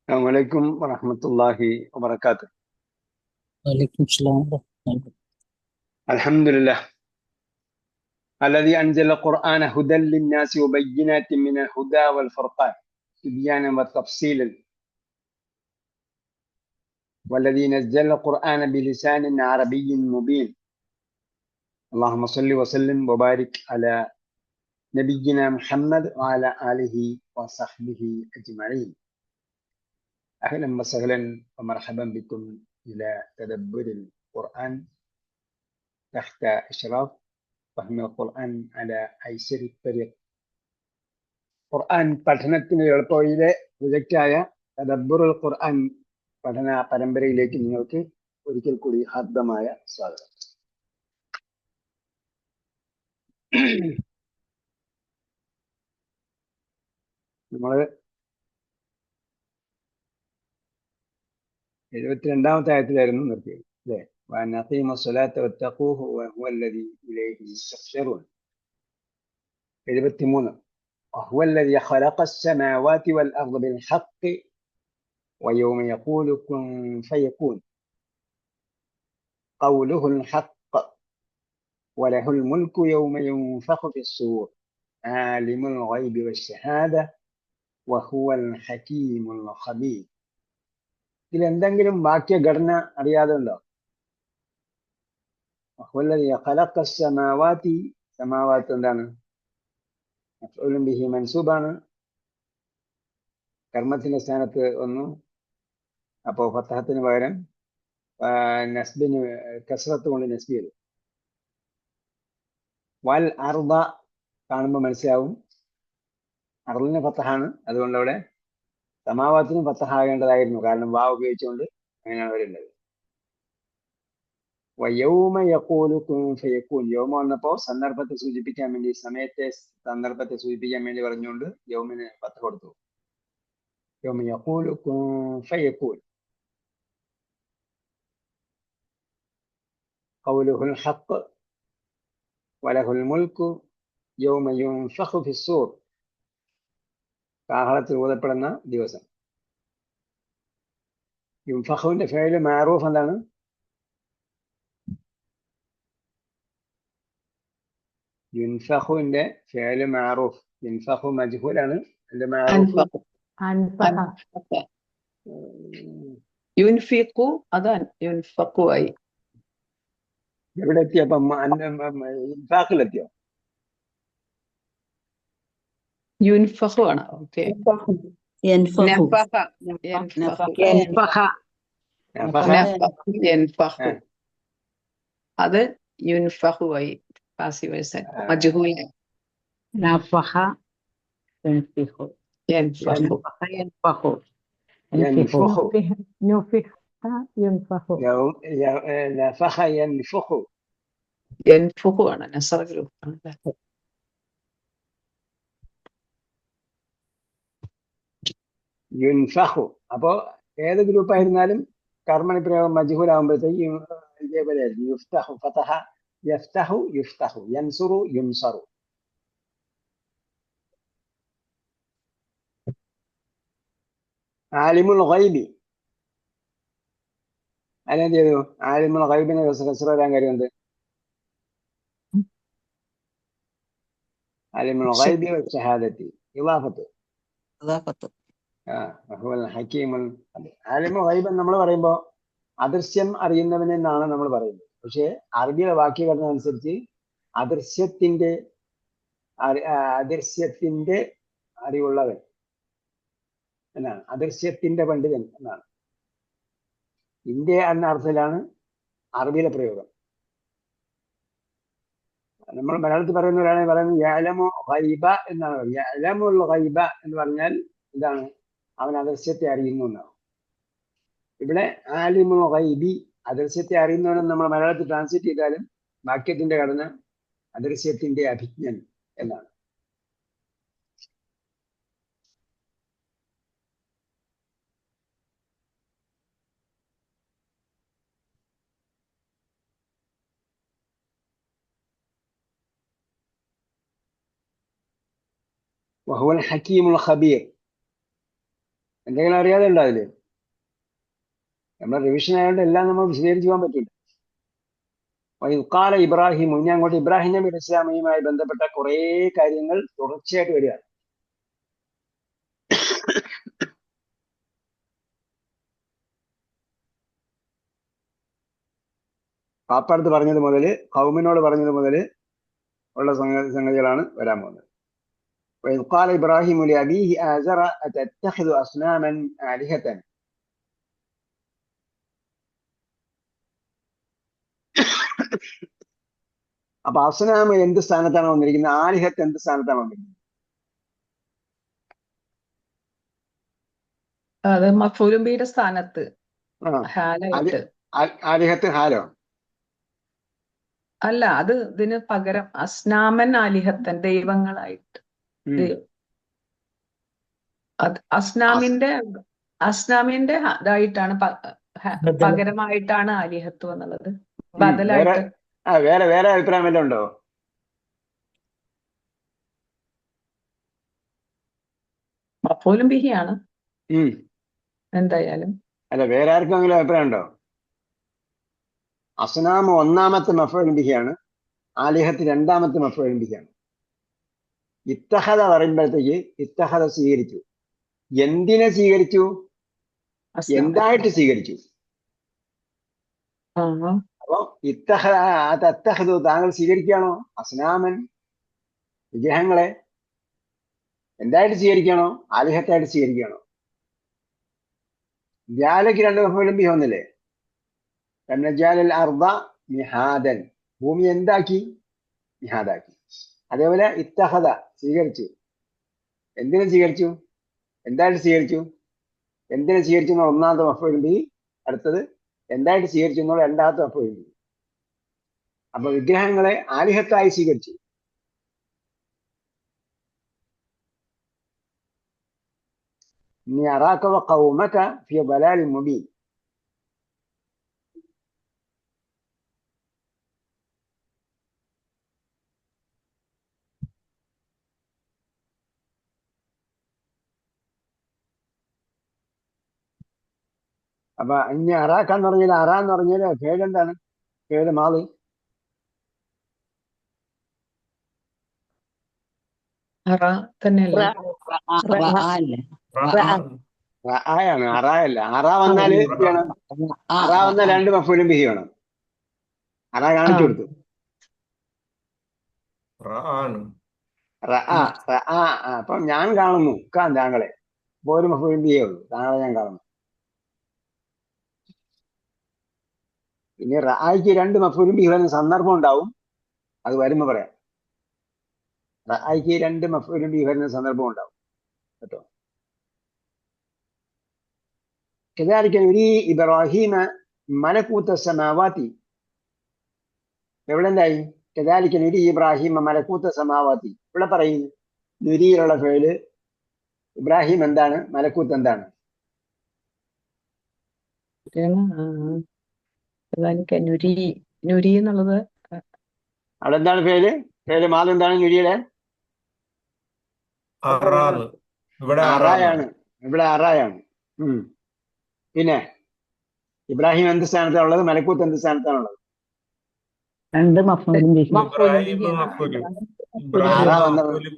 السلام عليكم ورحمة الله وبركاته. وعليكم السلام ورحمة الله. الحمد لله الذي أنزل القرآن هدى للناس وبينات من الهدى والفرقان تبيانا وتفصيلا، والذي نزل القرآن بلسان عربي مبين. اللهم صل وسلم وبارك على نبينا محمد وعلى آله وصحبه أجمعين. أهلا وسهلا ومرحبا بكم إلى تدبر القرآن تحت إشراف فهم القرآن على أيسر الطريق. ഖുർആൻ പഠനത്തിന് എളുപ്പവഴിയിലെ പ്രൊജക്റ്റായ തദബ്ബുറുൽ ഖുർആൻ പഠന പരമ്പരയിലേക്ക് നിങ്ങൾക്ക് ഒരിക്കൽ കൂടി ഹാർദമായ സ്വാഗതം. നമ്മള് 72ാമത്തെ ആയത്തിലായിരുന്നു നിർത്തിയത് അല്ലേ? വഅൻ അഖീമു സ്വലാത്ത വത്തഖൂഹു വഹുവല്ലദീ ഇലൈഹി തുഹ്ശറൂൻ. 73 വഹുവല്ലദീ ഖലഖസ് സമാവാതി വൽ അർദ ബിൽ ഹഖ് വയൗമ യഖൂലു കുൻ ഫയകൂൻ ഖൗലുഹുൽ ഹഖ് വലഹുൽ മുൽക്കു യൗമ യുൻഫഖു ഫിസ്സൂർ ആലിമുൽ ഗൈബി വശ്ശഹാദ വഹുവൽ ഹകീമുൽ ഖബീർ. ഇതിൽ എന്തെങ്കിലും വാക്യഘടന അറിയാതെ ഉണ്ടോ? വഹുവല്ലദീ ഖലഖസ് സമാവാതി, സമാവാത്ത് എന്താണ്? മഫ്ഊലുൻ ബിഹി മൻസൂബാണ്, കർമ്മത്തിന്റെ സ്ഥാനത്ത് വന്നു. അപ്പോ ഫതഹത്തിന് പകരം നസ്ബിന് കസ്റത്ത് കൊണ്ട് നസ്ബ് ചെയ്തു. വൽ അർദ കാണുമ്പോൾ മനസ്സിലാവും അർദിന് ഫതഹാണ്, അതുകൊണ്ട് അവിടെ സമാവാത്തിനും ഫതഹാകേണ്ടതായിരുന്നു, കാരണം വാ ഉപയോഗിച്ചുകൊണ്ട് അങ്ങനെയാണ് വരുന്നത്. വയൗമ യഖൂലു കുൻ ഫയകൂൻ, യൗമ വന്നപ്പോൾ സന്ദർഭത്തെ സൂചിപ്പിക്കാൻ വേണ്ടി, സമയത്തെ സന്ദർഭത്തെ സൂചിപ്പിക്കാൻ വേണ്ടി പറഞ്ഞുകൊണ്ട് യൗമിന് ഫതഹ കൊടുത്തു. യൗമ യഖൂലു കുൻ ഫയകൂൻ ഖൗലുഹുൽ ഹഖ് വലഹുൽ മുൽക്കു യൗമ യുൻഫഖു ഫിസ്സൂർ, കാഹളത്തിൽ ഊതപ്പെടുന്ന ദിവസം. യുൻഫഖുവിന്റെ ഫിഅല് മഅറൂഫ് എന്താണ്? യുൻഫഖുവിന്റെ ഫിഅല് മഅറൂഫ്. യുൻഫഖു മജ്ഹൂലാണ്, അതിന്റെ മഅറൂഫ് യുൻഫിഖു, അതാണ് യുൻഫഖു ആയി. എവിടെ എത്തിയപ്പം ഇൻഫാഖിലെത്തിയോ? യുൻഫഖു ആണ്. ഓക്കെ, അത് യുൻഫഖു ആയി, പാസീവ് വോയിസ് മജ്ഹൂൽ. നഫഖ യൻഫിഖു, യൻഫഖു, ينفخ نفخ ينفخ, نفخ ينفخ. യൻഫഖു ആണ് നസറ ഗ്രൂപ്പ്. യുൻഫഖു, അപ്പോ ഏത് ഗ്രൂപ്പ് ആയിരുന്നാലും കർമ്മണി പ്രയോഗം മജ്ഹൂൽ ആകുമ്പോഴത്തേക്ക് ഇതേപോലെ ആയിരിക്കും. യുഫ്തഹു ഫതഹ, യഫ്തഹു യുഫ്തഹു, യൻസുറു യുൻസറു. ആലിമുൽ ഗൈബി, അതിനെന്ത് ചെയ്തു? ആലിമുൽ ഗൈബിനെ കസ്റ വരാൻ കാര്യം എന്ത്? ആലിമുൽ ഗൈബി വശഹാദത്തി ഇളാഫത്ത്. ആലിമുൽ ഗൈബ് നമ്മൾ പറയുമ്പോൾ അദൃശ്യം അറിയുന്നവൻ എന്നാണ് നമ്മൾ പറയുന്നത്. പക്ഷേ അറബിയുടെ വാക്യഘടന അനുസരിച്ച് അദൃശ്യത്തിന്റെ അറിവുള്ളവൻ എന്നാണ്, അദൃശ്യത്തിന്റെ പണ്ഡിതൻ എന്നാണ്. ഇന്ത്യ എന്ന അർത്ഥത്തിലാണ് അറബിയിലെ പ്രയോഗം. നമ്മൾ മലയാളത്തിൽ പറയുന്നവരാണെങ്കിൽ പറയുന്നത് യഅലമു ഗൈബ എന്നാണ്. യഅലമുൽ ഗൈബ എന്ന് പറഞ്ഞാൽ എന്താണ്? അവൻ അദൃശ്യത്തെ അറിയുന്നു എന്നാണ്. ഇവിടെ ആലിമുൽ ഗൈബി, അദൃശ്യത്തെ അറിയുന്നവനെന്ന് നമ്മൾ മലയാളത്തിൽ ട്രാൻസ്ലേറ്റ് ചെയ്താലും വാക്യത്തിന്റെ ഘടന അദൃശ്യത്തിന്റെ അഭിജ്ഞൻ എന്നാണ്. വഹുവൽ ഹക്കീമുൽ ഖബീർ, എന്തെങ്കിലും അറിയാതെ ഉണ്ടോ അതില്? നമ്മുടെ റിവിഷൻ ആയതുകൊണ്ട് എല്ലാം നമ്മൾ വിശദീകരിച്ചു പോകാൻ പറ്റില്ല. കാല ഇബ്രാഹിം, ഇനി അങ്ങോട്ട് ഇബ്രാഹിം നബി അലൈഹി ഇസ്ലാമയുമായി ബന്ധപ്പെട്ട കുറേ കാര്യങ്ങൾ തുടർച്ചയായിട്ട് വരിക. പാപ്പടുത്ത് പറഞ്ഞത് മുതൽ കൗമിനോട് പറഞ്ഞത് മുതൽ ഉള്ള സംഗതികളാണ് വരാൻ പോകുന്നത്. قال إبراهيم لأبيه آزر أتتخذ أصناما آلهة. അപ്പൊ അസ്നാമ എന്ത് സ്ഥാനത്താണ് വന്നിരിക്കുന്നത്? ആലിഹത്ത് എന്ത് സ്ഥാനത്താണ് വന്നിരിക്കുന്നത്? അത് മഫൂലും ബിയുടെ സ്ഥാനത്ത് ആ ഹാലായിട്ട്. ആലിഹത്ത് ഹാലോ അല്ല, അത് ഇതിന് പകരം അസ്നാമൻ ആലിഹത്തൻ, ദൈവങ്ങളായിട്ട്. അത് അസ്നാമിന്റെ ഇതായിട്ടാണ് പകരമായിട്ടാണ് ആലിഹത്ത് എന്നുള്ളത്. ബദലായിട്ട്. വേറെ അഭിപ്രായം വല്ലതും ഉണ്ടോ? മഫൂലും ബിഹിയാണ് എന്തായാലും. അല്ല, വേറെ ആർക്കെങ്കിലും അഭിപ്രായം ഉണ്ടോ? അസ്നാമ് ഒന്നാമത്തെ മഫൂലും ബിഹിയാണ്, ആലിഹത്ത് രണ്ടാമത്തെ മഫൂലും ബിഹിയാണ്. ഇത്തഹദ പറയുമ്പോഴത്തേക്ക് ഇത്തഹദ സ്വീകരിച്ചു. എന്തിനെ സ്വീകരിച്ചു? എന്തായിട്ട് സ്വീകരിച്ചു. അപ്പൊ ഇത്തഹദു താങ്കൾ സ്വീകരിക്കുകയാണോ അസ്നാമൻ വിഗ്രഹങ്ങളെ? എന്തായിട്ട് സ്വീകരിക്കണോ? ആലിഹത്തായിട്ട് സ്വീകരിക്കണോ? ജാലയ്ക്ക് രണ്ട് മഫൂലും ബിഹി ഒന്നില്ലേ? അർദ മിഹാദൻ, ഭൂമി എന്താക്കി? മിഹാദാക്കി. അതേപോലെ ഇത്തഹദ സ്വീകരിച്ചു. എന്തിനെ സ്വീകരിച്ചു? എന്തായിട്ട് സ്വീകരിച്ചു? എന്തിനെ സ്വീകരിച്ചു എന്നുള്ള ഒന്നാമത്തെ മഫൂലും ബിഹി, അടുത്തത് എന്തായിട്ട് സ്വീകരിച്ചു എന്നുള്ള രണ്ടാമത്തെ മഫൂലും ബിഹി. അപ്പൊ വിഗ്രഹങ്ങളെ ആലിഹത്തായി സ്വീകരിച്ചു. ഇനി അറാക വ ഖൗമക ഫീ ളലാലിൻ മുബീൻ. അപ്പൊ ഇനി അറാക്ക എന്ന് പറഞ്ഞാൽ അറ എന്ന് പറഞ്ഞാൽ പേരെന്താണ്? പേര് മാളി ആയാണ്. അറായല്ല. അറ വന്നാല് അറ വന്നാൽ രണ്ട് മഫൂലും ബിഹി വേണം. അറ കാണിച്ചു കൊടുത്തു. അപ്പം ഞാൻ കാണുന്നു താങ്കളെ. അപ്പൊ ഒരു മഫൂലും ബിഹിയേ ഉള്ളൂ. താങ്കളെ ഞാൻ കാണുന്നു. ഇനി റആയ്ക്ക് രണ്ട് മഫൂലും ബിഹി വരുന്ന സന്ദർഭം ഉണ്ടാവും, അത് വരുമ്പോ പറയാം. റആയ്ക്ക് രണ്ട് മഫൂലും ബിഹി വരുന്ന സന്ദർഭം ഉണ്ടാവും കേട്ടോ. كذلك نري إبراهيم ملكوت السماوات. എവിടെ എന്തായി? كذلك نري إبراهيم ملكوت السماوات. ഇവിടെ പറയുന്നു നുരിയിലുള്ള ഫേല് ഇബ്രാഹിം എന്താണ്, മലക്കൂത്ത് എന്താണ്? നുരി എന്നുള്ളത് അവിടെ എന്താണ് പേര്? പേര് മാത് എന്താണ് നുരിയുടെ? അറായാണ്. ഇവിടെ അറായാണ്. പിന്നെ ഇബ്രാഹിം എന്ത് സ്ഥാനത്താണുള്ളത്? മലക്കൂത്ത് എന്ത് സ്ഥാനത്താണുള്ളത്? രണ്ട് മഫൂലും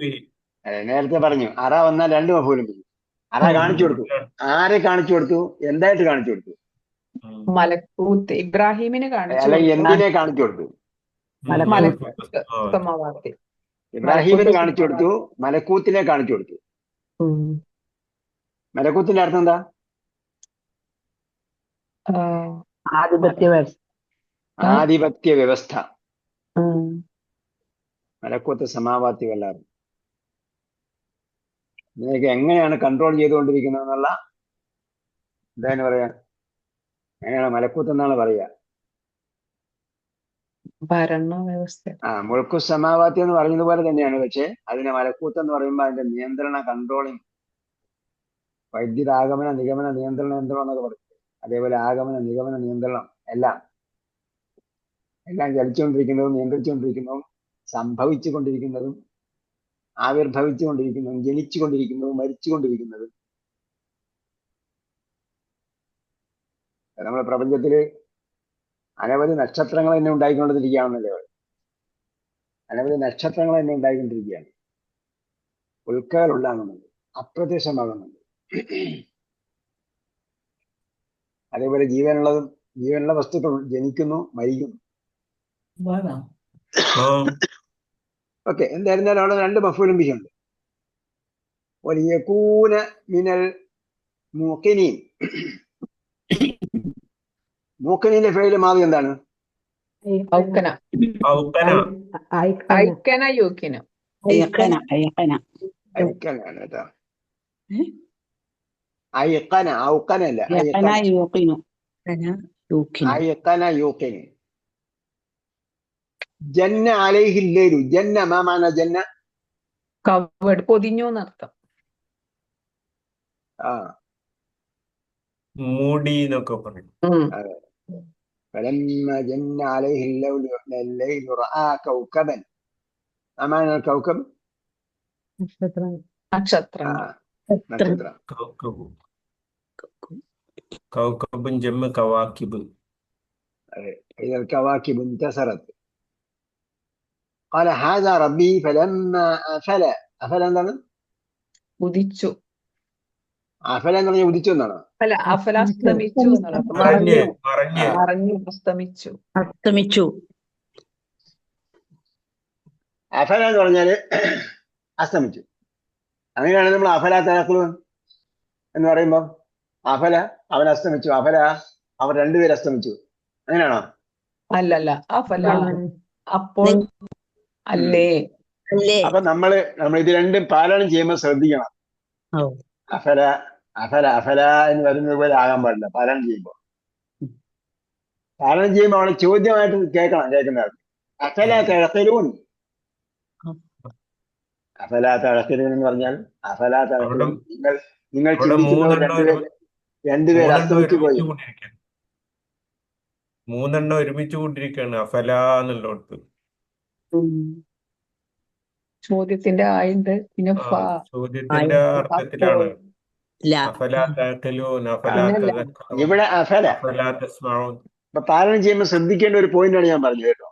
ബിഹി. നേരത്തെ പറഞ്ഞു അറ വന്നാൽ രണ്ട് മഫൂലും ബിഹി. അറ കാണിച്ചു കൊടുത്തു. ആരെ കാണിച്ചു കൊടുത്തു? എന്തായിട്ട് കാണിച്ചു കൊടുത്തു? മലക്കൂത്ത് ഇബ്രാഹിമിന് കാണിച്ചു. അല്ലെങ്കിൽ എന്തിനെ കാണിച്ചു കൊടുത്തു? ഇബ്രാഹിമിന് കാണിച്ചു കൊടുത്തു, മലക്കൂത്തിനെ കാണിച്ചു കൊടുത്തു. മലക്കൂത്തിന്റെ അർത്ഥം എന്താ? ആധിപത്യ വ്യവസ്ഥ. മലക്കൂത്ത് സമാവാത്തി വല്ലാറും ഇതിനൊക്കെ എങ്ങനെയാണ് കൺട്രോൾ ചെയ്തുകൊണ്ടിരിക്കുന്നത് എന്നുള്ള എന്താണ് പറയാ, എങ്ങനെയാണ് മലക്കൂത്ത് എന്നാണ് പറയുക? ഭരണവ്യവസ്ഥ. മുൾക്കു സമാവാത്തി എന്ന് പറഞ്ഞതുപോലെ തന്നെയാണ്. പക്ഷെ അതിനെ മലക്കൂത്ത് എന്ന് പറയുമ്പോൾ അതിന്റെ നിയന്ത്രണ, കൺട്രോളിങ്, വൈദ്യുത ആഗമന നിഗമന നിയന്ത്രണ യന്ത്രം എന്നൊക്കെ പറയും. അതേപോലെ ആഗമന നിഗമന നിയന്ത്രണം എല്ലാം ചലിച്ചുകൊണ്ടിരിക്കുന്നതും നിയന്ത്രിച്ചുകൊണ്ടിരിക്കുന്നതും സംഭവിച്ചു കൊണ്ടിരിക്കുന്നതും ആവിർഭവിച്ചു കൊണ്ടിരിക്കുന്നതും ജനിച്ചു കൊണ്ടിരിക്കുന്നതും മരിച്ചുകൊണ്ടിരിക്കുന്നതും നമ്മുടെ പ്രപഞ്ചത്തില് അനവധി നക്ഷത്രങ്ങൾ തന്നെ ഉണ്ടായിക്കൊണ്ടിരിക്കുകയാണല്ലോ. അനവധി നക്ഷത്രങ്ങൾ തന്നെ ഉണ്ടായിക്കൊണ്ടിരിക്കുകയാണ്. ഉൽക്കകൾ ഉണ്ടാകുന്നുണ്ട്, അപ്രത്യക്ഷമാകുന്നുണ്ട്. അതേപോലെ ജീവനുള്ള വസ്തുക്കൾ ജനിക്കുന്നു, മരിക്കുന്നു. ഓക്കെ, എന്തായിരുന്നാലും അവിടെ രണ്ട് മഫ്ഊലും ബിഹി ഉണ്ട്. വലിയകൂന മിനൽ മൂഖിനീൻ. മൂഖിനീന്റെ ഫെയില് മാറി എന്താണ്? ഔക്കന ഐക്കന യൂക്കിനു ഐക്കനാണ് കേട്ടോ. ഐക്കന, ഔക്കനല്ല, ഐക്കന യൂക്കിന്. ജന്ന അലൈഹി ലൈലു. ജന്ന മാ മാന ജന്ന? കവേർഡ്, പൊതിഞ്ഞു എന്നർത്ഥം. മൂടി എന്നൊക്കെ പറയും. فلما جن عليه الليل رأى كوكبا. ما معنى الكوكب؟ നക്ഷത്രം. നക്ഷത്രം. കൗകബുൻ ജമ്മ് കവാക്കിബ്. إذا الكواكب انتثرت قال هذا ربي فلما أفل. أفل എന്താണ്? ഉദിച്ചു. അഫല എന്ന് പറഞ്ഞാൽ ഉദിച്ചു എന്നാണ്. അല്ല, അഫല അസ്തമിച്ചു എന്നുള്ളത്. മറഞ്ഞു അസ്തമിച്ചു. അഫല എന്ന് പറഞ്ഞാല് അസ്തമിച്ചു. അങ്ങനെയാണ് നമ്മൾ അഫല തഅഖിലൂൻ എന്ന് പറയുമ്പോൾ അഫല അവൻ അസ്തമിച്ചു, അഫല അവർ രണ്ടുപേരും അസ്തമിച്ചു, അങ്ങനെയാണോ? അല്ലല്ല, അഫല അപ്പോൾ അല്ലേ. അപ്പൊ നമ്മൾ ഇത് രണ്ടും പാരായണം ചെയ്യുമ്പോൾ ശ്രദ്ധിക്കണം. അഫല അഫല അഫല എന്ന് വരുന്നത് പോലെ ആകാൻ പാടില്ല. പാരായണം ചെയ്യുമ്പോൾ അവിടെ ചോദ്യമായിട്ട് കേൾക്കുന്നത് അഫല തഅഖിലൂൻ. അഫല തഅഖിലൂൻ എന്ന് പറഞ്ഞാൽ അഫല തഅഖിലൂൻ, നിങ്ങൾ ചിന്തിക്കുന്നത് രണ്ടുപേർ അസ്തമിച്ചു പോയി. മൂന്നെണ്ണം ഒരുമിച്ച് കൊണ്ടിരിക്കുകയാണ് അഫല എന്നുള്ളടത്ത്. ചോദ്യത്തിന്റെ ആയുണ്ട്, പിന്നെ ചോദ്യത്തിന്റെ അർത്ഥത്തിലാണ് അഫല തഅഖിലൂൻ, അഫല തദക്കറൂൻ, ഇവിടെ അഫല. അഫല തസ്മഊൻ. അപ്പൊ പാരായണം ചെയ്യുമ്പോൾ ശ്രദ്ധിക്കേണ്ട ഒരു പോയിന്റാണ് ഞാൻ പറഞ്ഞത് കേട്ടോ.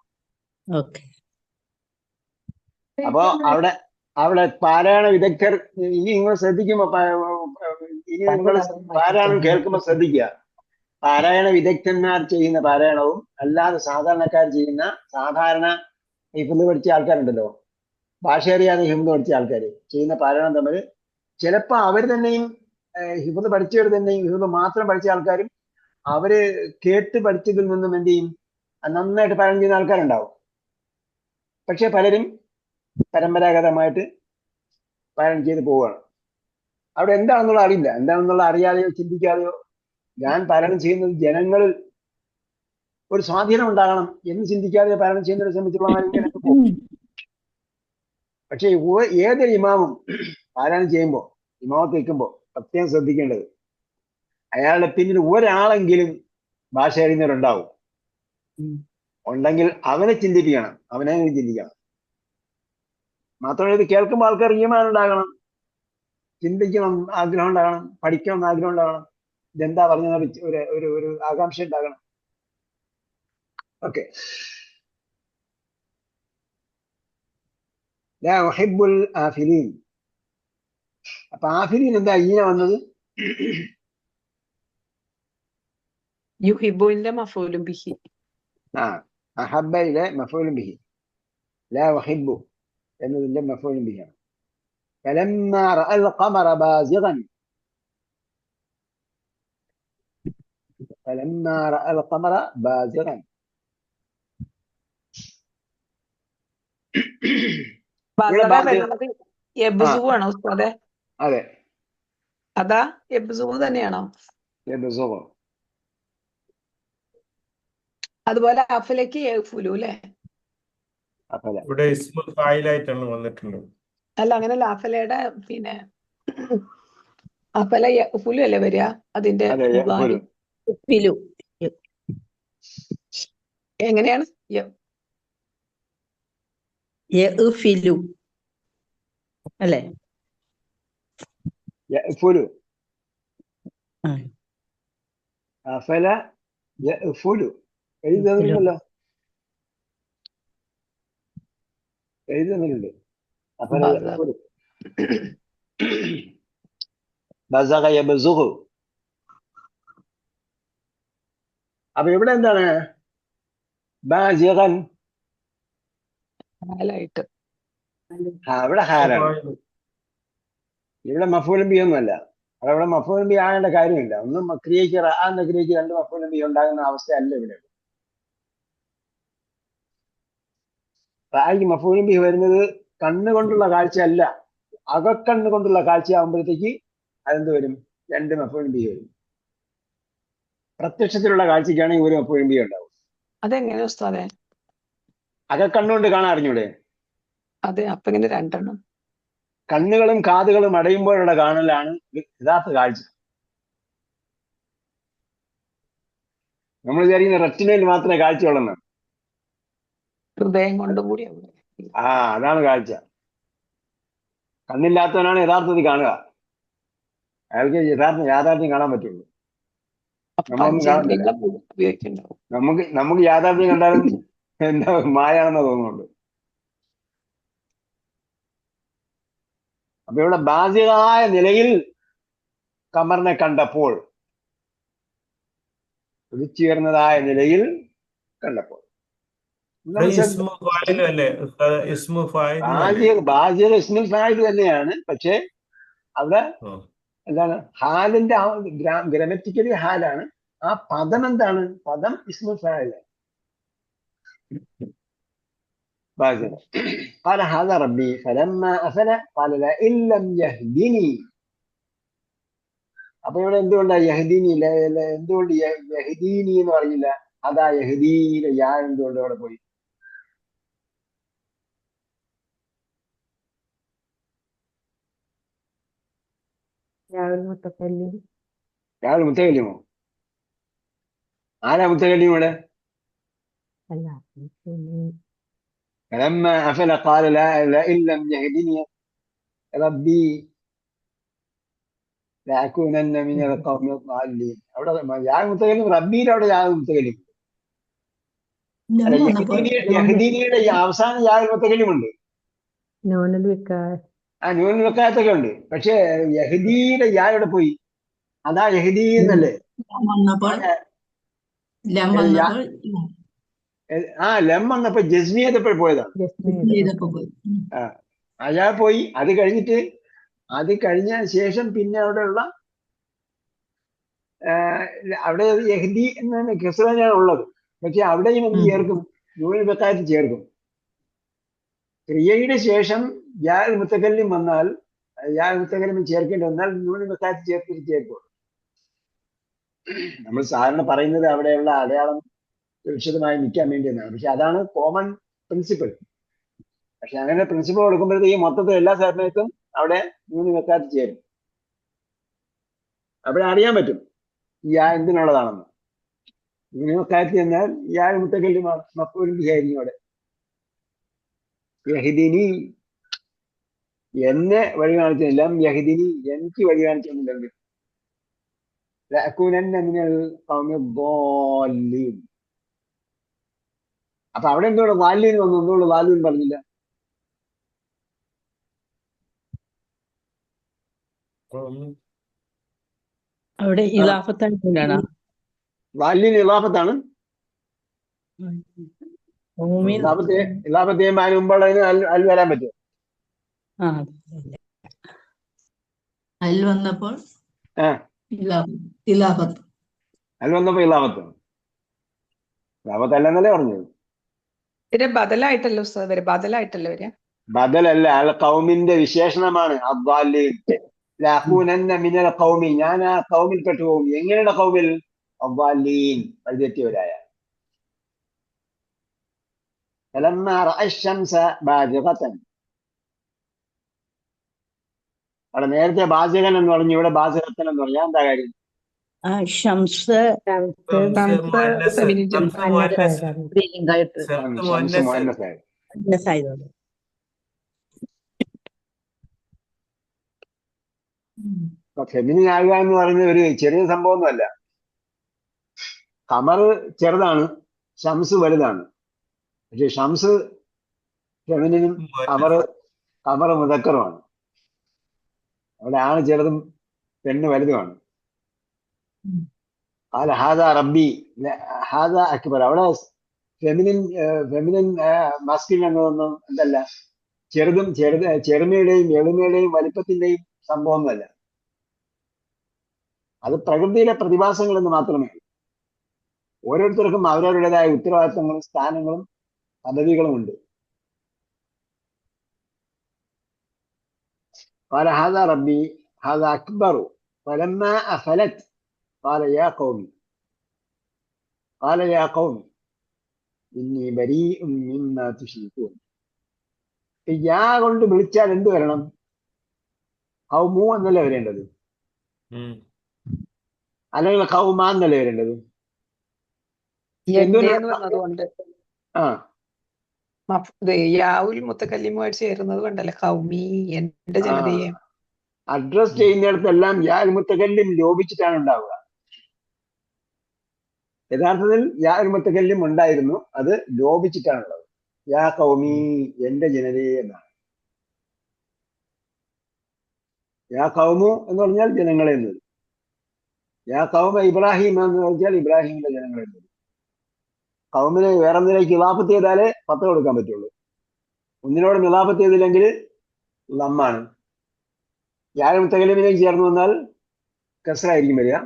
അപ്പൊ അവിടെ പാരായണ വിദഗ്ധർ, ഇനി നിങ്ങൾ ശ്രദ്ധിക്കുമ്പോ, ഇനി നിങ്ങൾ പാരായണം കേൾക്കുമ്പോൾ ശ്രദ്ധിക്കുക. പാരായണ വിദഗ്ധന്മാർ ചെയ്യുന്ന പാരായണവും അല്ലാതെ സാധാരണക്കാർ ചെയ്യുന്ന, സാധാരണ ഹിഫ്ള് പഠിച്ച ആൾക്കാരുണ്ടല്ലോ, ഭാഷ അറിയാതെ ഹിഫ്ള് പഠിച്ച ആൾക്കാർ ചെയ്യുന്ന പാരായണം തമ്മിൽ ചിലപ്പോൾ അവർ തന്നെയും ഹിഫ്ള് പഠിച്ചവർ തന്നെയും ഹിഫ്ള് മാത്രം പഠിച്ച ആൾക്കാരും അവര് കേട്ട് പഠിച്ചതിൽ നിന്നും എന്ത് ചെയ്യും, നന്നായിട്ട് പാരായണം ചെയ്യുന്ന ആൾക്കാരുണ്ടാവും. പക്ഷെ പലരും പരമ്പരാഗതമായിട്ട് പാരായണം ചെയ്ത് പോവുകയാണ്. അവിടെ എന്താണെന്നുള്ള അറിയില്ല, എന്താണെന്നുള്ള അറിയാതെയോ ചിന്തിക്കാതെയോ ഞാൻ പാരായണം ചെയ്യുന്നത് ജനങ്ങളിൽ ഒരു സ്വാധീനം ഉണ്ടാകണം എന്ന് ചിന്തിക്കാതെ പാരായണം ചെയ്യുന്നവരെ സംബന്ധിച്ചുള്ള പോകും. പക്ഷെ ഏതൊരു ഇമാമും പാരായണം ചെയ്യുമ്പോൾ, ഇമാമത്ത് നിൽക്കുമ്പോൾ പ്രത്യേകം ശ്രദ്ധിക്കേണ്ടത്, അയാളുടെ പിന്നിൽ ഒരാളെങ്കിലും ഭാഷ അറിയുന്നവരുണ്ടാവും. ഉണ്ടെങ്കിൽ അവനെ ചിന്തിപ്പിക്കണം, അവനെ ചിന്തിക്കണം. മാത്രമല്ല ഇത് കേൾക്കുമ്പോൾ ആൾക്കാർ ഈമാൻ ഉണ്ടാകണം, ചിന്തിക്കണം ആഗ്രഹം ഉണ്ടാകണം, പഠിക്കണം എന്ന് ആഗ്രഹം ഉണ്ടാകണം, ഇതെന്താ പറഞ്ഞ ഒരു ആകാംക്ഷ ഉണ്ടാകണം. ഓക്കെ. ആഫിലീൻ. അപ്പൊ ആഫിലീൻ എന്താ ഈന വന്നത്? യുഹിബുവിന്റെ മഫൂലും ബിഹി. അഹബ്ബയിലെ മഫൂലും ബിഹി, ലാ ഉഹിബ്ബു എന്നതിന്റെ മഫൂലും ബിഹിയാണ്. ഫലമ്മാ റഅൽ ഖമറ ബാസിഗൻ. فلما رأى القمر بازغا. അതെ, അതാ എബ്സു തന്നെയാണോ? അതുപോലെ അഫലക്ക് യഫുലു അല്ലേ? ഇവിടെ ഇസ്മുൽ ഫായിലായിട്ടാണ് വന്നിട്ടുണ്ട്. അല്ല, അങ്ങനല്ല. അഫലയുടെ പിന്നെ അഫല യഫുലു അല്ലേ വരിക? അതിന്റെ എങ്ങനെയാണ്? അല്ലേ? അഫല ഫുലു എഴുതി തന്നിട്ടുണ്ടല്ലോ, എഴുതി തന്നിട്ടുണ്ട്. അഫല ബസ. യഅഫുലു. ബസഗ യബ്സുഗു. അപ്പൊ ഇവിടെ എന്താണ് ബാസിഗൻ? ഹാലായിട്ട്. ഇവിടെ ഹാലാണ്. ഇവിടെ മഫൂലും ബി ഒന്നുമല്ല. അവിടെ മഫൂലും ബി ആകേണ്ട കാര്യമില്ല. ഒന്നും ക്രിയയ്ക്ക് എന്ന ക്രിയയ്ക്ക് രണ്ട് മഫൂലും ബി ഉണ്ടാകുന്ന അവസ്ഥയല്ല ഇവിടെ. റായിക്ക് മഫൂലും ബി വരുന്നത് കണ്ണുകൊണ്ടുള്ള കാഴ്ചയല്ല, അകക്കണ്ണ് കൊണ്ടുള്ള കാഴ്ചയാകുമ്പോഴത്തേക്ക് അതെന്ത് വരും? രണ്ട് മഫൂലും ബി വരും. പ്രത്യക്ഷത്തിലുള്ള കാഴ്ചയ്ക്കാണെങ്കിൽ ഒരു മഫൂലും ബി ഉണ്ടാവും. അതെങ്ങനെ ഉസ്താദെ? അകക്കണ്ണുകൊണ്ട് കാണാൻ അറിഞ്ഞൂടെ? അതെ, അപ്പൊ ഇങ്ങനെ രണ്ടെണ്ണം. കണ്ണുകളും കാതുകളും അടയുമ്പോഴുള്ള കാണലാണ് യഥാർത്ഥ കാഴ്ച. നമ്മൾ വിചാരിക്കുന്ന റെറ്റിനയിൽ മാത്രമേ കാഴ്ചയുള്ളൂ. ഹൃദയം കൊണ്ടും കൂടി അതാണ് കാഴ്ച. കണ്ണില്ലാത്തവനാണ് യഥാർത്ഥത്തിൽ കാണുക. അയാൾക്ക് യാഥാർത്ഥ്യം കാണാൻ പറ്റുള്ളൂ. നമ്മളൊന്നും കാണുന്നില്ല. ഉപയോഗിക്കുന്നുണ്ടാവും. നമുക്ക് യാഥാർത്ഥ്യം കണ്ടാലും എന്താ മായാണെന്ന് തോന്നുന്നുണ്ട്. അപ്പൊ ഇവിടെ ബാസികമായ നിലയിൽ കമറിനെ കണ്ടപ്പോൾ, ഉദിച്ചുയർന്നതായ നിലയിൽ കണ്ടപ്പോൾ, ബാസിക ഇസ്മുൽ ഫായിൽ തന്നെയാണ്. പക്ഷെ അവിടെ എന്താണ് ഹാലിന്റെ ഗ്രമറ്റിക്കലി ഹാലാണ്. ആ പദം എന്താണ്? പദം ഇസ്മുൽ ഫായിലാണ്. قال هذا ربي فلما أفل قال لئن لم يهدني. അപ്പൊ ഇവിടെ എന്തുകൊണ്ടാ യഹ്ദീനി? എന്തുകൊണ്ട് യഹ്ദീനി എന്ന് പറഞ്ഞില്ല? അതാ യഹ്ദീനെ യാ എന്തുകൊണ്ട് അവിടെ പോയി? യാൾ മുത്തകല്ലിമോ? ആരാ മുത്തകല്ലിം ഇവിടെ? فلما أفل قال لئن لم يهدني ربي لأكونن من القوم الضالين. അവിടെ യാ മുത്തകല്ലിം, റബ്ബിയുടെ അവിടെ യാ മുത്തകല്ലിം. യഹ്ദീനിയുടെ അവസാനം യാ മുത്തകല്ലിം ഉണ്ട്. നൂനുൽ വിക്കായത്തൊക്കെ ഉണ്ട്. പക്ഷെ യഹ്ദിയുടെ യാ ഇവിടെ പോയി. അതാ യഹ്ദീ എന്നല്ലേ? ലം വന്നപ്പോ ജസ്മി ചെയ്തപ്പോൾ പോയതാണ്. അയാ പോയി. അത് കഴിഞ്ഞ ശേഷം പിന്നെ അവിടെയുള്ള അവിടെ യഹ്ദി എന്നാണ് ഖസ്റാനാണ് ഉള്ളത്. പക്ഷെ അവിടെയും എന്ത് ചേർക്കും? നൂനുൽ വിക്കായത്ത് ചേർക്കും. ക്രിയയുടെ ശേഷം യാ മുത്തകല്ലിം വന്നാൽ, യാ മുത്തകല്ലിം ചേർക്കേണ്ടി വന്നാൽ നൂനുൽ വിക്കായത്ത് ചേർക്കും. നമ്മൾ സാധാരണ പറയുന്നത് അവിടെയുള്ള അടയാളം സുരക്ഷിതമായി നിൽക്കാൻ വേണ്ടി എന്നാണ്. പക്ഷെ അതാണ് കോമൺ പ്രിൻസിപ്പിൾ. പക്ഷെ അങ്ങനെ പ്രിൻസിപ്പിൾ കൊടുക്കുമ്പോഴത്തേക്ക് മൊത്തത്തിൽ എല്ലാ സമയത്തും അവിടെ നൂനുൽ വിക്കായത്ത് ചേരും. അവിടെ അറിയാൻ പറ്റും യാ എന്തിനുള്ളതാണെന്ന്. നൂനുൽ വിക്കായത്ത് എന്നാൽ യാ മുത്തകല്ലിമാണ്, മഫ്ഊൽ ബിഹി ആയിരിക്കും അവിടെ. യഹ്ദിനി, എന്നെ വഴി കാണിച്ചില്ല. യഹ്ദിനി, എനിക്ക് വഴി കാണിച്ചൊന്നുമില്ലെങ്കിൽ. ലഅകൂനന്ന മിനൽ ഖൗമി ദ്ദാല്ലീൻ. അപ്പൊ അവിടെ എന്തുകൊണ്ട് വാലീൻ വന്നു? എന്തുകൊണ്ട് വാലീൻ പറഞ്ഞില്ല? അവിടെ ഇലാഫത്താണ്. വാലീൻ ഇലാഫത്താണ്. ഇലാഫത്ത് ചെയ്യുമ്പോൾ അതിന് മുമ്പുള്ളതിന് അൽ വരാൻ പറ്റും. അൽ വന്നപ്പോൾ ഇലാഫത്ത് അല്ലെന്നല്ലേ പറഞ്ഞത്? ബദലായിട്ടല്ലോ ഉസ്താദ് വരെ, ബദലായിട്ടല്ലോ വരെ. ബദലല്ല, അൽ ഖൗമിന്റെ വിശേഷണമാണ് അദ്ദാല്ലീൻ. ലഅകൂനന്ന മിനൽ ഖൗമി, ഞാൻ ആ ഖൗമിൽ പെട്ടുപോകും. എങ്ങനെയുള്ള ഖൗമിൽ? അദ്ദാല്ലീൻ, വഴിതെറ്റിയവരായ. ഫലമ്മാ റഅ അശ്ശംസ ബാസിഗതൻ. അവിടെ നേരത്തെ ബാസികൻ എന്ന് പറഞ്ഞു, ഇവിടെ ബാസിഗത്തൻ എന്ന് പറഞ്ഞാൽ എന്താ കാര്യം? ഷംസ് ഫെമിനിൻ ആകുക എന്ന് പറയുന്നത് ഒരു ചെറിയ സംഭവമൊന്നുമല്ല. ഖമർ ചെറുതാണ്, ഷംസ് വലുതാണ്. പക്ഷെ ഷംസ് ഫെമിനിനും ഖമർ മുദക്കറുമാണ്. അവിടെ ആണ് ചെറുതും പെണ്ണ് വലുതുമാണ്. قال هذا ربي هذا أكبر. അവിടെ ഫെമിനിൻ മാസ്കുലിൻ എന്നതൊന്നും എന്തല്ല, ചെറുമയുടെയും എളിമയുടെയും വലിപ്പത്തിന്റെയും സംഭവമൊന്നുമല്ല. അത് പ്രകൃതിയിലെ പ്രതിഭാസങ്ങൾ എന്ന് മാത്രമേ ഉള്ളൂ. ഓരോരുത്തർക്കും അവരവരുടേതായ ഉത്തരവാദിത്തങ്ങളും സ്ഥാനങ്ങളും പദവികളും ഉണ്ട്. قال هذا ربي هذا أكبر فلما أفلت قال يا قوم إني بريء مما تشركون. യാ കൊണ്ട് വിളിച്ചാൽ എന്ത് വരണം? കൗമു എന്നല്ലേ വരേണ്ടത്, അല്ലെങ്കിൽ കൗമാ എന്നല്ലേ വരേണ്ടത്? എന്നതുകൊണ്ട് ആ യാവുൽ മുത്തക്കല്ലിമുമായിട്ട് ചേരുന്നത് കൊണ്ടല്ലേ കൗമി, എന്റെ ജനതയെ. അഡ്രസ് ചെയ്യുന്നിടത്തെല്ലാം യാ മുത്തക്കല്ലിം ലോപിച്ചിട്ടാണ് ഉണ്ടാവുക. യഥാർത്ഥത്തിൽ യാ മുത്തക്കല്ലിം ഉണ്ടായിരുന്നു, അത് ലോപിച്ചിട്ടാണുള്ളത്. യാ കൗമി, എന്റെ ജനതയെ എന്നാണ്. യാ കൗമു എന്ന് പറഞ്ഞാൽ ജനങ്ങളെ എന്നത്. യാ കൗമ ഇബ്രാഹിം എന്ന് പറഞ്ഞാൽ ഇബ്രാഹിമിന്റെ ജനങ്ങളെ എന്നത്. കൗമിനെ വേറെ ഒന്നിലേക്ക് ഇലാഫത്ത് ചെയ്താലേ പത്ത് കൊടുക്കാൻ പറ്റുള്ളൂ. ഒന്നിനോട് ഇലാഫത്ത് ചെയ്തില്ലെങ്കിൽ ലമ്മാണ്. യാ മുത്തകല്ലിമിലേക്ക് ചേർന്ന് വന്നാൽ കസ്റായിരിക്കും വരിക.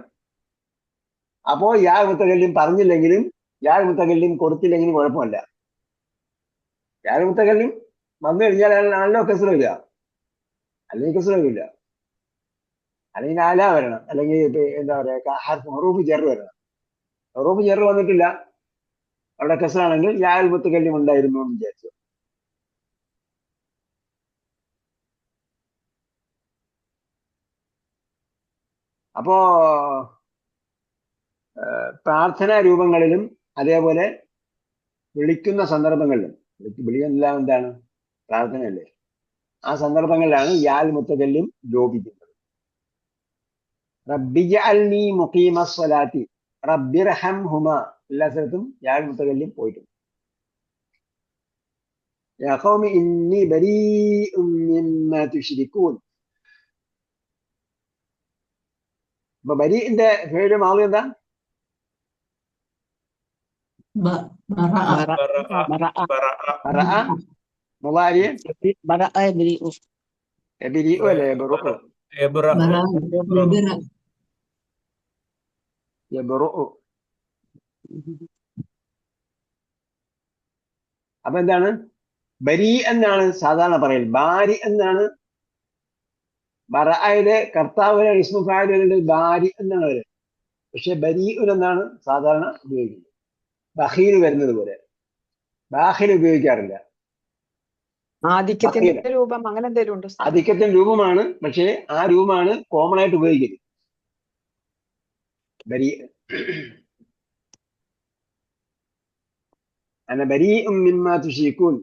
അപ്പോ യാ മുത്തകല്ലിം പറഞ്ഞില്ലെങ്കിലും യാ മുത്തകല്ലിം കൊടുത്തില്ലെങ്കിലും കുഴപ്പമില്ല. യാ മുത്തകല്ലിം വന്നു കഴിഞ്ഞാൽ ആണല്ലോ കസ്റ വരിക, അല്ലെങ്കിൽ കസ്റ വരില്ല. അല്ലെങ്കിൽ ആല വരണം, അല്ലെങ്കിൽ എന്താ പറയാ ഹറൂഫ് ചെറു വരണം. ഹറൂഫ് ചെറു വന്നിട്ടില്ല, അവിടെ കസ്റാണെങ്കിൽ യാ മുത്തകല്ലിം ഉണ്ടായിരുന്നു എന്ന് വിചാരിച്ചു. അപ്പോ പ്രാർത്ഥനാ രൂപങ്ങളിലും അതേപോലെ വിളിക്കുന്ന സന്ദർഭങ്ങളിലും, വിളിയെല്ലാം എന്താണ്? പ്രാർത്ഥനയല്ലേ. ആ സന്ദർഭങ്ങളിലാണ് യാൽ മുത്തകല്ലിം ലോപിക്കുന്നത്. റബ്ബിജഅൽനി മുഖീമസ്സലാത്തി റബ്ബിർഹംഹുമാ, എല്ലാ സ്ഥലത്തും യാൽ മുത്തകല്ലിം പോയിട്ടുണ്ട്. യാ ഖൗമി ഇന്നി ബരീഉം മിമ്മാ തുശ്രികൂൻ. അപ്പൊ ബരീഇന്റെ ഫിഅൽ മാളി എന്താ? ബറഅ. മുളാരി ബരീഉ അല്ലേ? യബ്റഉ. അപ്പൊ എന്താണ്? ബരി എന്നാണ് സാധാരണ പറയൽ, ബാരി എന്നാണ്. ബറഅയിലെ കർത്താവിനെ ഇസ്മു ഫാഇലുകളുടെ ബാരി എന്നാണ് വരെ. പക്ഷെ ബരീഉൻ എന്നാണ് സാധാരണ ഉപയോഗിക്കുന്നത്. ബഖീൽ വരുന്നത് പോലെ ബാഖിൽ ഉപയോഗിക്കാറില്ല. ആധിക്യത്തിന്റെ രൂപം അങ്ങനെ എന്തെങ്കിലും ഉണ്ടോ? ആധിക്യത്തിന്റെ രൂപമാണ്, പക്ഷേ ആ രൂപമാണ് കോമൺ ആയിട്ട് ഉപയോഗിക്കുന്നത്. ബരി അന ബരീഉം മിമ്മാ തുശ്രികൂൻ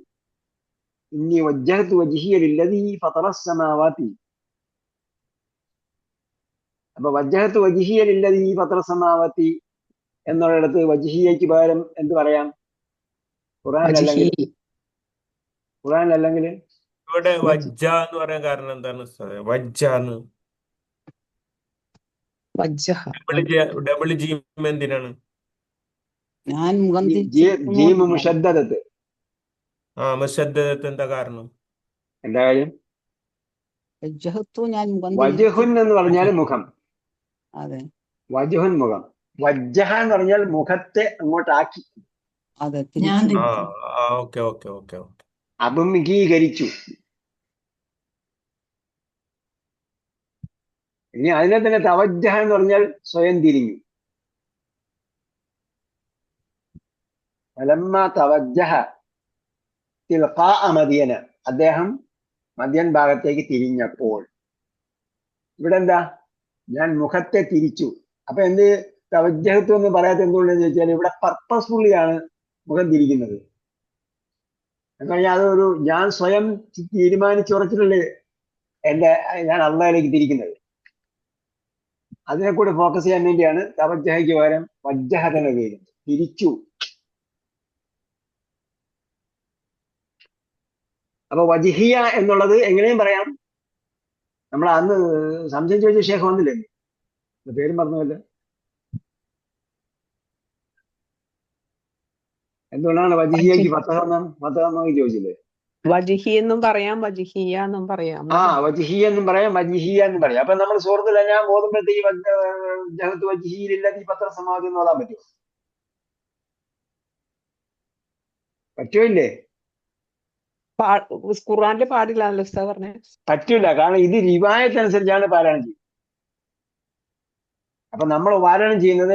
ഇന്നി വജ്ജഹ്തു വജ്ഹിയ ലില്ലദീ ഫതറസ് സമാവാതി. അപ്പൊ വജ്ജഹത്തു വജ്ഹിയ ലില്ലദീ ഫതറസ് സമാവാതി എന്നുള്ളിടത്ത് വജ്ഹിയയ്ക്ക് പകരം എന്ത് പറയാം? ഖുർആനിലല്ലെങ്കിൽ ഇവിടെ വജ്ജ എന്ന് പറയാൻ കാരണം എന്താണ്? ഡബിൾ ജീം എന്തിനാണ്? ജീം മുശദ്ദദത്ത്. മുശദ്ദദത്ത് എന്താ കാരണം? എന്താ കാര്യം? വജ്ഹുൻ എന്ന് പറഞ്ഞാൽ മുഖം. വജ്ഹുൻ മുഖം. വജ്ജഹ എന്ന് പറഞ്ഞാൽ മുഖത്തെ അങ്ങോട്ടാക്കി, അഭിമുഖീകരിച്ചു. ഇനി അതിനെ തന്നെ തവജ്ജഹ എന്ന് പറഞ്ഞാൽ സ്വയം തിരിഞ്ഞു. ഫലമ്മ തവജ്ജഹ തിൽഖാഅ മദിയന, അദ്ദേഹം മദ്യൻ ഭാഗത്തേക്ക് തിരിഞ്ഞപ്പോൾ. ഇവിടെ എന്താ? ഞാൻ മുഖത്തെ തിരിച്ചു. അപ്പൊ എന്ത് തവജ്ജഹത്വം എന്ന് പറയാത്ത എന്തുകൊണ്ടെന്ന് ചോദിച്ചാൽ ഇവിടെ പർപ്പസ്ഫുള്ളിയാണ് മുഖം തിരിക്കുന്നത്. എന്ന് പറഞ്ഞാൽ അതൊരു ഞാൻ സ്വയം തീരുമാനിച്ചുറച്ചിട്ടുള്ള ഞാൻ അള്ളാഹിലേക്ക് തിരിക്കുന്നത്. അതിനെ കൂടി ഫോക്കസ് ചെയ്യാൻ വേണ്ടിയാണ് തവജ്ജഹയ്ക്ക് പകരം വജ്ജഹതന ഉപയോഗിക്കുന്നത്. തിരിച്ചു. അപ്പൊ വജിഹിയ എന്നുള്ളത് എങ്ങനെയും പറയാം. നമ്മൾ അന്ന് സംശയം ചോദിച്ച ശേഖ വന്നില്ലേ, പേരും പറഞ്ഞല്ലോ. എന്തുകൊണ്ടാണ് വജിഹിയക്ക് ഫത്തഹ ചോദിച്ചില്ലേ? വജിഹി എന്നും പറയാം, വജിഹിയ എന്നും പറയാം. വജിഹിയ എന്നും പറയാം, വജിഹിയ എന്നും പറയാം. അപ്പൊ നമ്മൾ സൂറത്തിൽ ഞാൻ ഓതുമ്പോഴത്തേക്ക് വജിഹിയിലില്ലാത്ത ഈ പത്ര സമാധി എന്ന് ഓതാൻ പറ്റുമോ? പറ്റുമില്ലേ? ഖുർആനിൽ പാടില്ലാന്നല്ലോ ഉസ്താദ് പറഞ്ഞേ. പറ്റൂല, കാരണം ഇത് റിവായത്തനുസരിച്ചാണ് പാരായണം ചെയ്യുന്നത്. അപ്പൊ നമ്മൾ പാരായണം ചെയ്യുന്നത്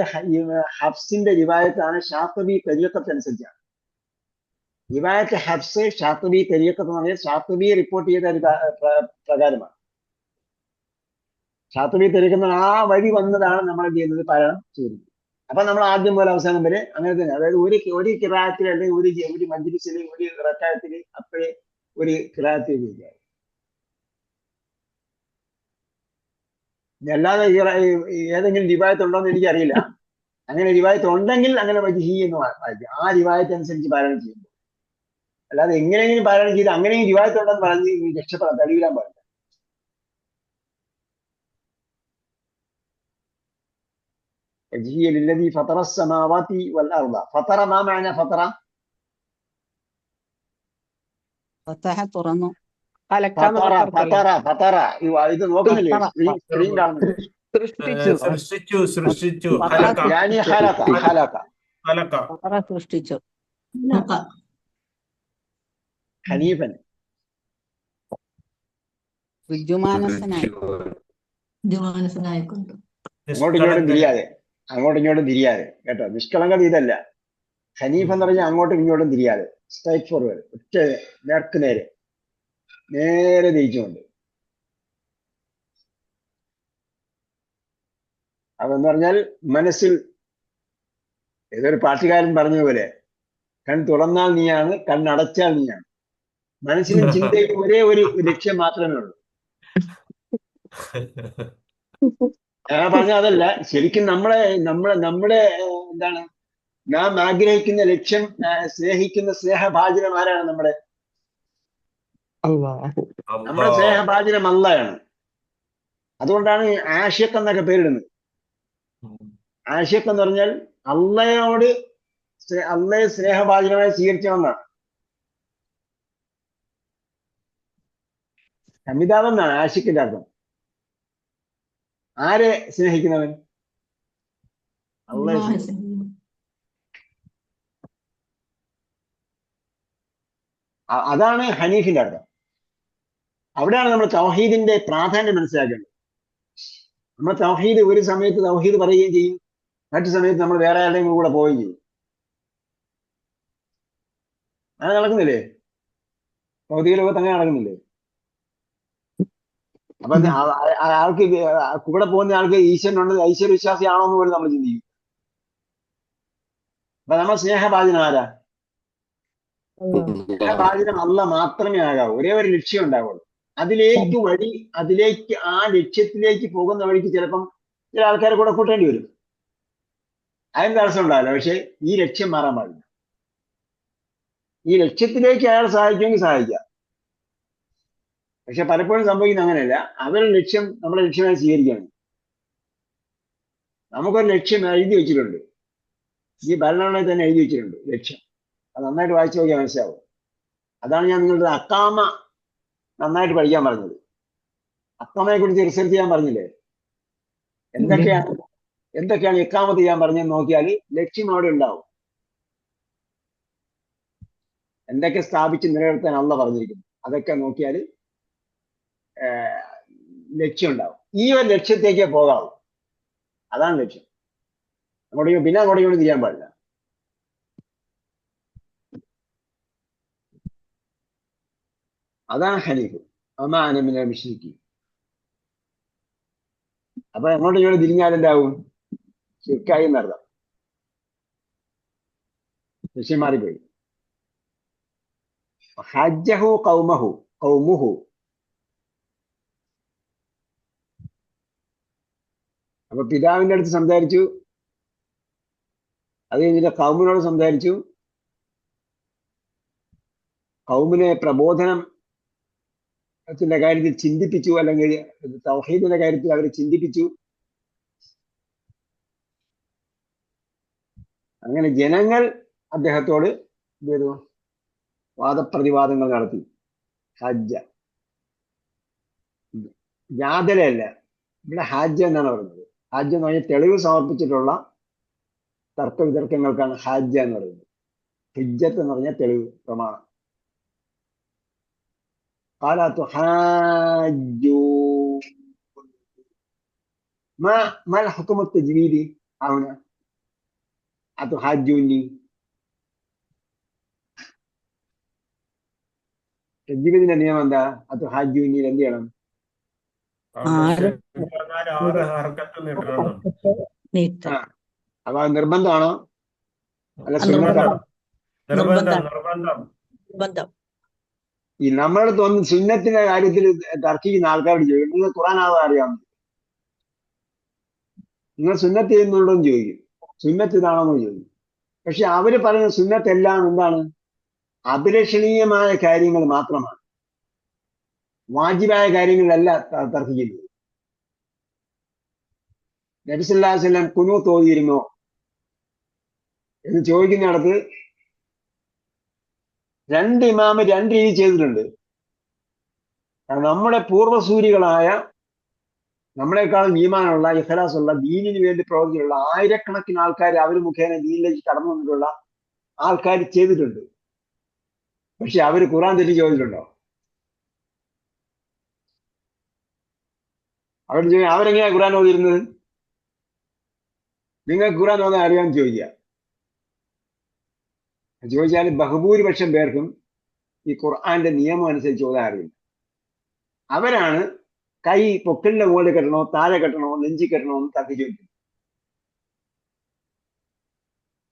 ഹഫ്സിന്റെ റിവായത്താണ്, ഷാത്തബി തരീഖത്തനുസരിച്ചാണ്. റിവായത്ത് ഹഫ്സ് ഷാത്തബി തരീഖത്ത് എന്ന് പറഞ്ഞാൽ ഷാത്തബി റിപ്പോർട്ട് ചെയ്ത പ്രകാരമാണ്. ഷാത്തബി തരീഖത്ത് ആ വഴി വന്നതാണ് നമ്മൾ ചെയ്യുന്നത്, പാരായണം ചെയ്യുന്നത്. അപ്പൊ നമ്മൾ ആദ്യം മുതൽ അവസാനം വരെ അങ്ങനെ തന്നെ. അതായത് ഒരു കിറാത്തിൽ അല്ലെങ്കിൽ ഒരു മജ്ലിസിൽ ഒരു റക്കായത്തിൽ അപ്പോഴേ ഒരു കിറാത്തിൽ ചെയ്യുക. അല്ലാതെ ഏതെങ്കിലും റിവായത്ത് ഉണ്ടോ എന്ന് എനിക്കറിയില്ല. അങ്ങനെ റിവായത്ത് ഉണ്ടെങ്കിൽ അങ്ങനെ വജിഹി എന്ന് വായിക്കും. ആ റിവായത്ത് അനുസരിച്ച് പാരായണം ചെയ്യുമ്പോൾ. അല്ലാതെ എങ്ങനെയെങ്കിലും പാരായണം ചെയ്ത് അങ്ങനെയും റിവായത്ത് ഉണ്ടെന്ന് പറഞ്ഞ് രക്ഷപ്പെടാൻ തടിയിടാൻ പാടില്ല. وجهي للذي فطر السماوات والأرض. فطر ما معنى فطر؟ തുറന്നു. ഫതറ ഇത് നോക്കുന്നില്ലേ? സ്ക്രീൻ കാണുന്നില്ലേ? സൃഷ്ടിച്ചു. يعني خلق സൃഷ്ടിച്ചു. ഹനീഫൻ വിദ്യുമാനസനായിക്കൊണ്ട് അങ്ങോട്ടും ഇങ്ങോട്ടും തിരിയാതെ കേട്ടോ. നിഷ്കളങ്കത ഇതല്ല. ഹനീഫ് എന്ന് പറഞ്ഞാൽ അങ്ങോട്ടും ഇങ്ങോട്ടും തിരിയാതെ, സ്ട്രൈറ്റ് ഫോർവേഡ്, ഒറ്റ നേർക്ക് നേരെ തിരിച്ചുകൊണ്ട്. അതെന്ന് പറഞ്ഞാൽ മനസ്സിൽ ഏതൊരു പാട്ടുകാരൻ പറഞ്ഞതുപോലെ, കൺ തുറന്നാൽ നീയാണ്, കണ്ണടച്ചാൽ നീയാണ്. മനസ്സിലും ചിന്തയിലും ഒരേ ഒരു ലക്ഷ്യം മാത്രമേ ഉള്ളൂ. ഞാൻ പറഞ്ഞ അതല്ല, ശരിക്കും നമ്മുടെ എന്താണ്, നാം ആഗ്രഹിക്കുന്ന ലക്ഷ്യം, സ്നേഹിക്കുന്ന സ്നേഹഭാചനം ആരാണ്? നമ്മുടെ സ്നേഹഭാചനം അല്ലാഹയാണ്. അതുകൊണ്ടാണ് ആഷിഖ് എന്നൊക്കെ പേരിടുന്നത്. ആഷിഖ് എന്ന് പറഞ്ഞാൽ അള്ളയെ സ്നേഹഭാചനമായി സ്വീകരിച്ചവന്നാണ്, കമിതാവെന്നാണ് ആഷിഖിന്റെ അർത്ഥം. ആരെ സ്നേഹിക്കുന്നവൻ? അള്ളയെ സ്നേഹിക്കും. അതാണ് ഹനീഫിന്റെ അർത്ഥം. അവിടെയാണ് നമ്മൾ തൗഹീദിന്റെ പ്രാധാന്യം മനസ്സിലാക്കേണ്ടത്. നമ്മൾ തൗഹീദ് ഒരു സമയത്ത് തൗഹീദ് പറയുകയും ചെയ്യും, മറ്റു സമയത്ത് നമ്മൾ വേറെ ആരുടെയും കൂടെ പോവുകയും ചെയ്യും. അങ്ങനെ നടക്കുന്നില്ലേ? ഭൗതിക ലോകത്ത് അങ്ങനെ നടക്കുന്നില്ലേ? അപ്പൊ ആൾക്ക് കൂടെ പോകുന്ന ആൾക്ക് ഈശ്വരനുണ്ട്, ഈശ്വര വിശ്വാസിയാണോ എന്ന് പോലും നമ്മൾ ചിന്തിക്കും. അപ്പൊ നമ്മൾ സ്നേഹഭാചനം ആരാ? സ്നേഹഭാചനം അല്ലാഹ് മാത്രമേ ആകാവൂ. ഒരേ ഒരു ലക്ഷ്യം ഉണ്ടാവുള്ളൂ. അതിലേക്ക് ആ ലക്ഷ്യത്തിലേക്ക് പോകുന്ന വഴിക്ക് ചിലപ്പം ചില ആൾക്കാരെ കൂടെ കൂട്ടേണ്ടി വരും. അതിന് തടസ്സം ഉണ്ടാവില്ല. പക്ഷെ ഈ ലക്ഷ്യം മാറാൻ പാടില്ല. ഈ ലക്ഷ്യത്തിലേക്ക് അയാൾ സഹായിക്കുമെങ്കിൽ സഹായിക്കാം. പക്ഷെ പലപ്പോഴും സംഭവിക്കുന്നത് അങ്ങനെയല്ല. അവരുടെ ലക്ഷ്യം നമ്മുടെ ലക്ഷ്യമായി സ്വീകരിക്കുകയാണ്. നമുക്കൊരു ലക്ഷ്യം എഴുതി വെച്ചിട്ടുണ്ട്, ഈ ഭരണഘടനയിൽ തന്നെ എഴുതി വെച്ചിട്ടുണ്ട് ലക്ഷ്യം. അത് നന്നായിട്ട് വായിച്ചു നോക്കിയാൽ മനസ്സിലാവും. അതാണ് ഞാൻ നിങ്ങളുടെ അക്കാമ നന്നായിട്ട് പഠിക്കാൻ പറഞ്ഞത്. അക്കാമയെ കുറിച്ച് റിസർച്ച് ചെയ്യാൻ പറഞ്ഞില്ലേ? എന്തൊക്കെയാണ് ഇക്കാമത്ത് ചെയ്യാൻ പറഞ്ഞതെന്ന് നോക്കിയാൽ ലക്ഷ്യം അവിടെ ഉണ്ടാവും. എന്തൊക്കെ സ്ഥാപിച്ച് നിലനിർത്താൻ അള്ളാഹ് പറഞ്ഞിരിക്കുന്നു അതൊക്കെ നോക്കിയാൽ ലക്ഷ്യം ഉണ്ടാവും. ഈ ഒരു ലക്ഷ്യത്തേക്കേ പോകാവൂ. അതാണ് ലക്ഷ്യം. പിന്നെ അങ്ങോട്ടും തിരിയാൻ പാടില്ല. അതാണ് ഹനീഫ്. അമാന മിനൽ മുശ്രിക്കീൻ. അപ്പൊ അങ്ങോട്ടും തിരിഞ്ഞാൽ എന്താവും? ശിർക്കായി എന്നർത്ഥം. ലക്ഷ്യം മാറിപ്പോയി. ഹജ്ജഹു ഖൗമുഹു. അപ്പൊ പിതാവിന്റെ അടുത്ത് സംസാരിച്ചു, അത് കഴിഞ്ഞിട്ട് കൗമിനോട് സംസാരിച്ചു. കൗമിനെ പ്രബോധനത്തിന്റെ കാര്യത്തിൽ ചിന്തിപ്പിച്ചു, അല്ലെങ്കിൽ തൗഹീദിന്റെ കാര്യത്തിൽ അവരെ ചിന്തിപ്പിച്ചു. അങ്ങനെ ജനങ്ങൾ അദ്ദേഹത്തോട് എന്ത് ചെയ്തു? വാദപ്രതിവാദങ്ങൾ നടത്തി. ഹജ്ജ, ജാതലയല്ല, ഇവിടെ ഹാജ് എന്നാണ് പറയുന്നത്. ഹാജ് എന്ന് പറഞ്ഞാൽ തെളിവ് സമർപ്പിച്ചിട്ടുള്ള തർക്ക വിതർക്കങ്ങൾക്കാണ് ഹാജ് എന്ന് പറയുന്നത്. ഹിജ്ജത്ത് എന്ന് പറഞ്ഞാൽ തെളിവ്, പ്രമാണം. قال تحاجون ما الحكم التجويدي هنا أتحاجوني തജ്വീദിന്റെ നിയമം എന്താ? അത്തുഹാജൂനി എന്ത് ചെയ്യണം? ആറ് ആറ് ഹർക്കത്ത് നീട്ടണം. നീട്ടം. ആ, അപ്പൊ അത് നിർബന്ധമാണോ അല്ല നിർബന്ധം സുന്നത്താണോ? നിർബന്ധം നിർബന്ധം. നിർബന്ധം. ഈ നമ്മളെ തോന്നുന്ന സുന്നത്തിന്റെ കാര്യത്തിൽ തർക്കിക്കുന്ന ആൾക്കാരോട് ചോദിക്കും, നിങ്ങൾ ഖുർആനാവാൻ അറിയാമോ? നിങ്ങൾ സുന്നത്ത് ചെയ്യുന്നുണ്ടോ എന്ന് ചോദിക്കും. സുന്നത്ത് ഇതാണോന്ന് ചോദിക്കും. പക്ഷെ അവര് പറയുന്ന സുന്നത്തെല്ലാം എന്താണ്? അഭിലഷണീയമായ കാര്യങ്ങൾ മാത്രമാണ്, വാജിബായ കാര്യങ്ങളിലല്ല തർക്കിക്കുന്നത്. നബി സല്ലല്ലാഹു അലൈഹി വസല്ലം ഖുനൂത്ത് ഓതിയിരുന്നോ എന്ന് ചോദിക്കുന്നിടത്ത് രണ്ട് ഇമാമ് രണ്ട് രീതി ചെയ്തിട്ടുണ്ട്. കാരണം നമ്മുടെ പൂർവ്വസൂരികളായ, നമ്മളെക്കാളും ഈമാനുള്ള, ഇഖ്ലാസുള്ള, ദീനിന് വേണ്ടി പ്രവർത്തിച്ചിട്ടുള്ള ആയിരക്കണക്കിന് ആൾക്കാർ അവർ മുഖേന ദീനിലേക്ക് കടന്നു വന്നിട്ടുള്ള ആൾക്കാർ ചെയ്തിട്ടുണ്ട്. പക്ഷെ അവര് ഖുർആൻ തെറ്റി ചോദിച്ചിട്ടുണ്ടോ? അവരെങ്ങനെയാ ഖുർആൻ ഓതിയിരുന്നത്? നിങ്ങൾക്ക് ഖുർആൻ ഓതാൻ അറിയാമെന്ന് ചോദിച്ചാൽ ബഹുഭൂരിപക്ഷം പേർക്കും ഈ ഖുർആന്റെ നിയമം അനുസരിച്ച് ഓതാൻ അറിയില്ല. അവരാണ് കൈ പൊക്കലിന്റെ മുകളിൽ കെട്ടണോ, താഴെ കെട്ടണോ, നെഞ്ചി കെട്ടണോ എന്ന് തർക്കിച്ചു വെക്കും.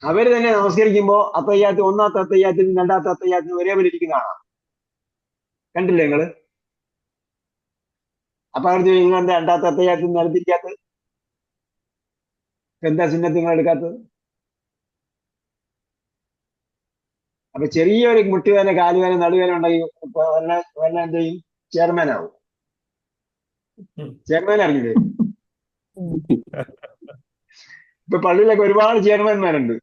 അവര് തന്നെ നമസ്കരിക്കുമ്പോ അത്തയ്യാത്ത്, ഒന്നാമത്തെ അത്തയ്യാത്തിനും രണ്ടാമത്തെ അത്തയ്യാത്തിനും ഒരേപോലെ ഇരിക്കുന്നതാണ്. കണ്ടില്ലേ നിങ്ങള്? അപ്പൊ അവർ ചോദിക്കും, നിങ്ങൾ എന്താ രണ്ടാമത്തെ അത്തയ്യാത്തിന് നിലത്തിരിക്കാത്തത്? എന്താ സുന്നത്ത് നിങ്ങൾ എടുക്കാത്തത്? അപ്പൊ ചെറിയൊരു മുട്ടുവേന, കാലുവേന, നടുവേന ഉണ്ടെങ്കിൽ വല്ല എന്ത് ചെയ്യും? ചെയർമാൻ ആവും. ചെയർമാൻ അറിയില്ലേ? ഇപ്പൊ പള്ളിയിലൊക്കെ ഒരുപാട് ചെയർമാൻമാരുണ്ട്.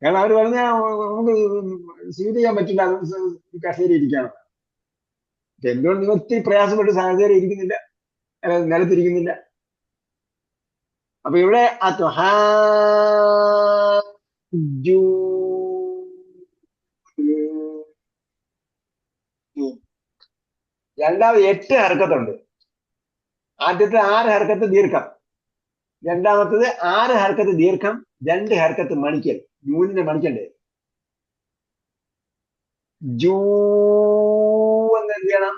കാരണം അവർ പറഞ്ഞാൽ നമുക്ക് സ്വീറ്റ് ചെയ്യാൻ പറ്റില്ല, കസേര ഇരിക്കണം. എന്തുകൊണ്ട് നിങ്ങൾ ഒത്തിരി പ്രയാസപ്പെട്ട് കസേര ഇരിക്കുന്നില്ല, നിലത്തിരിക്കുന്നില്ല? അപ്പൊ ഇവിടെ രണ്ടാമത് 8 ഹർക്കത്തുണ്ട്. ആദ്യത്തെ 6 ഹർക്കത്ത് ദീർഘം, രണ്ടാമത്തത് 6 ഹർക്കത്ത് ദീർഘം, 2 ഹർക്കത്ത് മണിക്കൽ, നൂനിനെ മണിക്കണ്ടേ? ജൂ എന്ന് എന്ത് ചെയ്യണം?